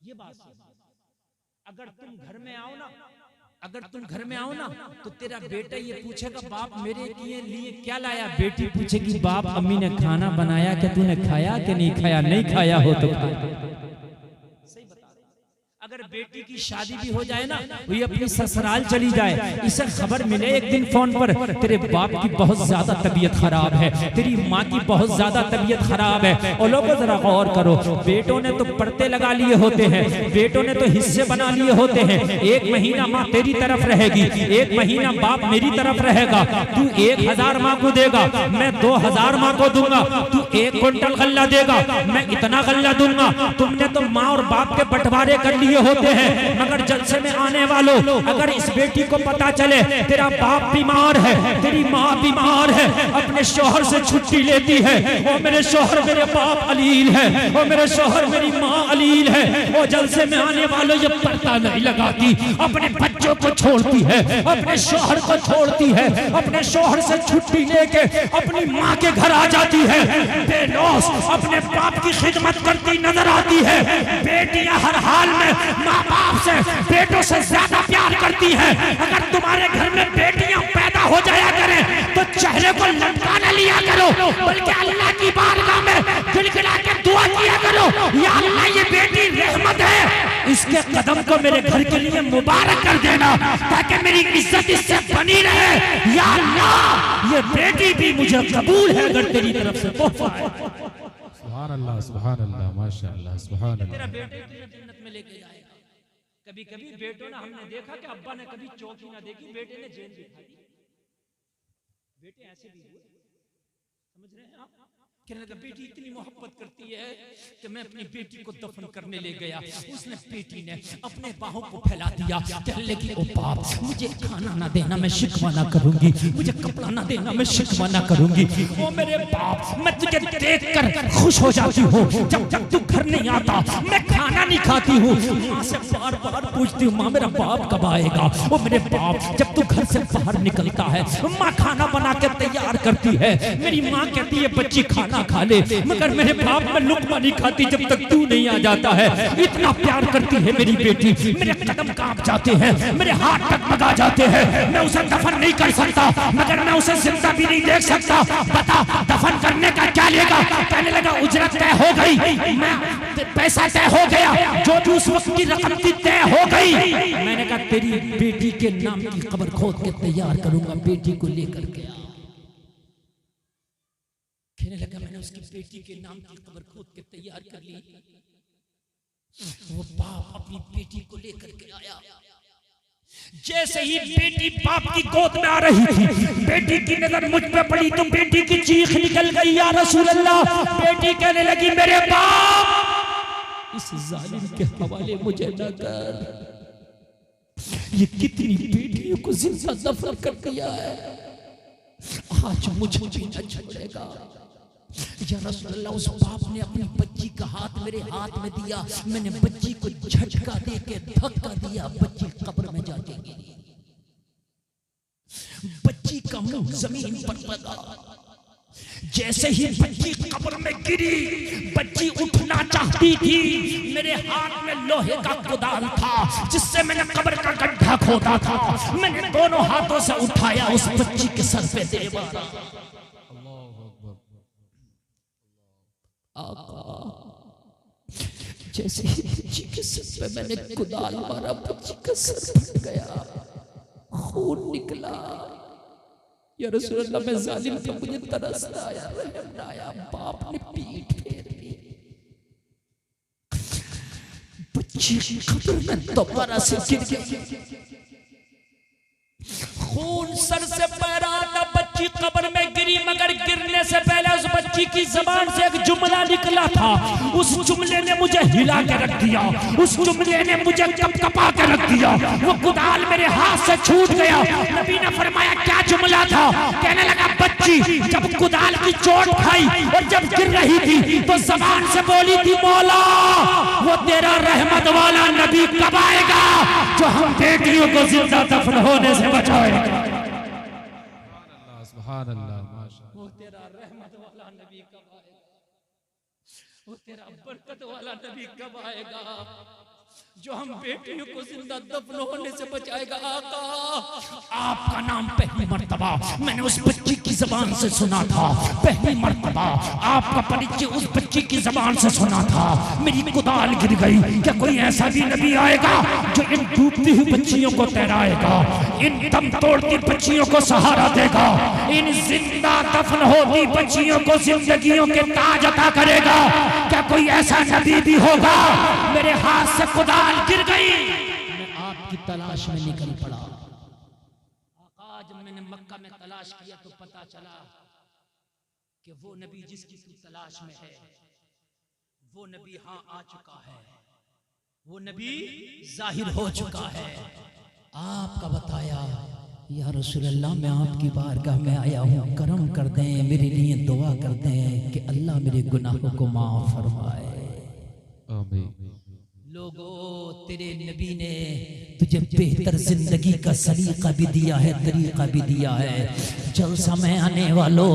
ये बात सही। अगर तुम घर में आओ ना, तो तेरा बेटा ये पूछेगा बाप मेरे लिए क्या लाया, बेटी पूछेगी बाप अम्मी ने खाना बनाया क्या, तूने खाया कि नहीं खाया, नहीं खाया हो तो खा। सही बता। अगर बेटी की शादी भी हो जाए ना, वो अपनी ससुराल चली जाए, इसे खबर मिले एक दिन फोन पर तेरे बाप की बहुत ज्यादा तबीयत खराब है, तेरी माँ की बहुत ज्यादा तबीयत खराब है, और लोगों जरा गौर करो, बेटों ने तो पर्दे लगा लिए होते हैं, बेटों ने तो हिस्से बना लिए होते हैं, एक महीना माँ तेरी तरफ रहेगी, एक महीना बाप मेरी तरफ रहेगा, तू 1000 माँ को देगा, मैं 2000 माँ को दूंगा, तू 1 क्विंटल गल्ला देगा, मैं इतना गल्ला दूंगा। तुमने तो माँ और बाप के बंटवारे कर लिए होते हैं, मगर जलसे में आने वालों, अगर इस बेटी को पता चले तेरा बाप बीमार है, तेरी माँ बीमार है, अपने शोहर से छुट्टी लेती है, वो मेरे शोहर मेरे बाप अलील है, वो मेरे शोहर मेरी माँ अलील है, वो जलसे में आने वालों ये पर्दा नहीं लगाती, अपने बच्चों को छोड़ती है, अपने शोहर को छोड़ती है, अपने शोहर से छुट्टी लेके अपनी माँ के घर आ जाती है, बेलौस अपने बाप की खिदमत करती नजर आती है। बेटियां हर हाल में माँ बाप से, बेटों से ज्यादा प्यार करती हैं। अगर तुम्हारे घर में बेटियां पैदा हो जाया करें तो चेहरे को लटका न लिया करो, बल्कि अल्लाह की बारगाह में गिड़गिड़ा के दुआ किया करो, या अल्लाह ये बेटी रहमत है, इसके कदम को मेरे घर के लिए मुबारक कर देना, ताकि मेरी इज्जत इससे बनी रहे। या अल्लाह ये बेटी भी मुझे कबूल है अगर तेरी तरफ से तोहफा है। सुभान अल्लाह, सुभान अल्लाह, माशाअल्लाह, सुभान अल्लाह। तेरा बेटे तुझे जन्नत में लेके जाएगा। कभी कभी बेटों ने, हमने देखा कि अब्बा ने कभी चौकी ना देखी, बेटे ने जेल दिखाई। बेटे ऐसे भी हुए, समझ रहे हैं आप? कहने लगा बेटी इतनी मोहब्बत करती है कि मैं अपनी बेटी को दफन करने ले गया, उसने बेटी ने अपने बाहों को फैला दिया, कहने लगी ओ बाप मुझे खाना ना देना मैं शिकवा ना करूंगी, मुझे कपड़ा ना देना मैं शिकवा ना करूंगी, ओ मेरे बाप मैं तुझे देखकर खुश हो जाती हूँ, जब जब तू घर नहीं आता मैं खाना नहीं खाती हूँ, माँ से बार बार पूछती हूँ माँ मेरा बाप कब आएगा, ओ मेरे बाप जब तू घर से बाहर निकलता है माँ खाना बना के तैयार करती है, मेरी माँ कहती है बच्ची खाना खा ले, मगर मेरे बाप में लुकमा नहीं खाती जब तक तू नहीं आ जाता है। इतना प्यार करती है मेरी बेटी, मेरे कदम कांप जाते हैं, मेरे हाथ डगमगा जाते हैं, मैं उसे दफन नहीं कर सकता, मगर मैं उसे जिंदा भी नहीं देख सकता, बता दफन करने का क्या लेगा। कहने लगा उजरत तय हो गई, मैं पैसा तय हो गया, जो भी उस वक्त की रकम थी तय हो गई। मैंने कहा तेरी बेटी के नाम की कब्र खोद के तैयार करूंगा, बेटी को लेकर के आ। कहने लगा मैंने उसकी बेटी के नाम की कब्र खोद के तैयार कर ली। वो बाप अपनी बेटी को लेकर के आया, जैसे ही बेटी बाप की गोद में आ रही थी, बेटी की नजर मुझ पे पड़ी तो बेटी की चीख निकल गई या रसूल अल्लाह। बेटी कहने लगी मेरे बाप इस जालिम के हवाले मुझे न कर, ये कितनी बेटियों को जिंदा दफन कर दिया है, आज मुझे भी न छोड़ेगा। या रसूल अल्लाह उस बाप ने अपनी बच्ची का हाथ मेरे हाथ में दिया, मैंने बच्ची को झटका दे के धक्का दिया, बच्ची कब्र में जाके गिरी, बच्ची का मुंह जमीन पर लगा। जैसे ही बच्ची कब्र में गिरी, बच्ची उठना चाहती थी, मेरे हाथ में लोहे का कुदाल था जिससे मैंने कब्र का गड्ढा खोदा था, मैंने दोनों हाथों से उठाया, उस बच्ची के सर पे दे मारा। जैसे ही बच्ची के सर पे मैंने कुदाल मारा, बच्ची का सर फट गया, खून निकला। या रसूल अल्लाह मैं जालिम थे, मुझे तरस आया, रहम ना आया, बाप ने पीठ फेर ली, बच्ची कब्र में दोबारा से गिर गई, खून सर से पैर आता, बच्ची कब्र में गिरी, मगर गिरने से पहले उस बच्ची की जबान से एक जुमला निकला था, उस जुमले ने मुझे हिला के रख दिया, उस जुमले ने मुझे कपकपा के रख दिया, वो कुदाल मेरे हाथ से छूट गया। नबी ने फरमाया क्या जुमला था? कहने लगा बच्ची जब कुदाल की चोट खाई और जब गिर रही थी तो जबान से बोली थी मौला वो तेरा रहमत वाला नबी कब आएगा जो हम बेटियों को जिंदा दफन होने से बचाएगा। सुभान अल्लाह, माशाअल्लाह। वो तेरा रहमत वाला नबी कब आएगा, वो तेरा बरकत वाला नबी कब आएगा जो हम बेटियों को जिंदा दफन होने से बचाएगा। आका आपका नाम पहली मर्तबा मैंने उस बच्ची की जबान से सुना था, पहली मर्तबा आपका परिचय उस बच्ची की जबान से सुना था। मेरी कुदाल गिर गई। क्या कोई ऐसा भी नबी आएगा जो इन डूबती हुई बच्चियों को तैराएगा, इन दम तोड़ती बच्चियों को सहारा देगा, इन जिंदा दफन होती बच्चियों को जिंदगियों के ताज अता करेगा? क्या कोई ऐसा नबी भी होगा? मेरे हाथ से कुदाल गिर गई, मैं आपकी तलाश में निकल पड़ा। आज मैंने मक्का में तलाश किया तो पता चला कि वो नबी जिसकी तू तलाश में है वो नबी हाँ आ चुका है, वो नबी जाहिर हो चुका है। आपका बताया या रसूल अल्लाह मैं आपकी बारगाह में आया हूँ, करम कर दें, मेरे लिए दुआ कर दें कि अल्लाह मेरे गुनाहों को माफ फरमाए। आमीन। लोगो तेरे नबी ने तुझे बेहतर जिंदगी का सलीका भी दिया है, तरीका भी दिया है। जल समय आने वालों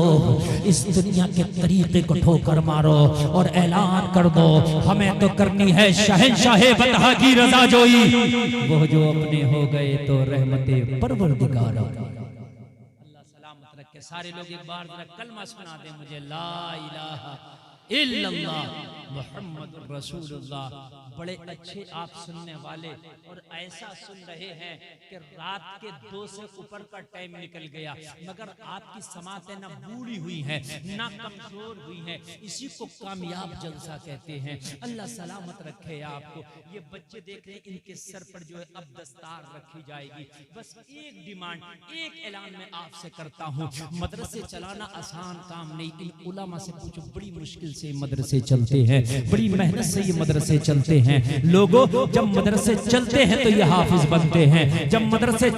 इस दुनिया के तरीके को ठोकर मारो और ऐलान कर दो हमें तो करनी है शहंशाहे बतहा की रजा जोई, वो जो अपने हो गए तो रहमते परवरदिगार। अल्लाह सलामत रखे। सारे लोग एक बार जरा कलमा सुना दे मुझे, ला इलाहा इल्लल्लाह मुहम्मदुर रसूलुल्लाह। बड़े अच्छे आप सुनने वाले और ऐसा सुन रहे हैं कि रात के 2 से ऊपर का टाइम निकल गया, मगर आपकी समातें ना बूढ़ी हुई हैं ना कमजोर हुई हैं। इसी को कामयाब जलसा कहते हैं। अल्लाह सलामत रखे आपको। ये बच्चे देख रहे हैं, इनके सर पर जो है अब दस्तार रखी जाएगी। बस एक डिमांड, एक ऐलान मैं आपसे करता हूँ, मदरसे चलाना आसान काम नहीं। इन उलमा से पूछो, बड़ी मुश्किल से मदरसे चलते हैं, बड़ी मेहनत से ये मदरसे चलते हैं। लोगों जब मदरसे चलते हैं तो ये हाफिज बनते हैं, जब मदरसे चल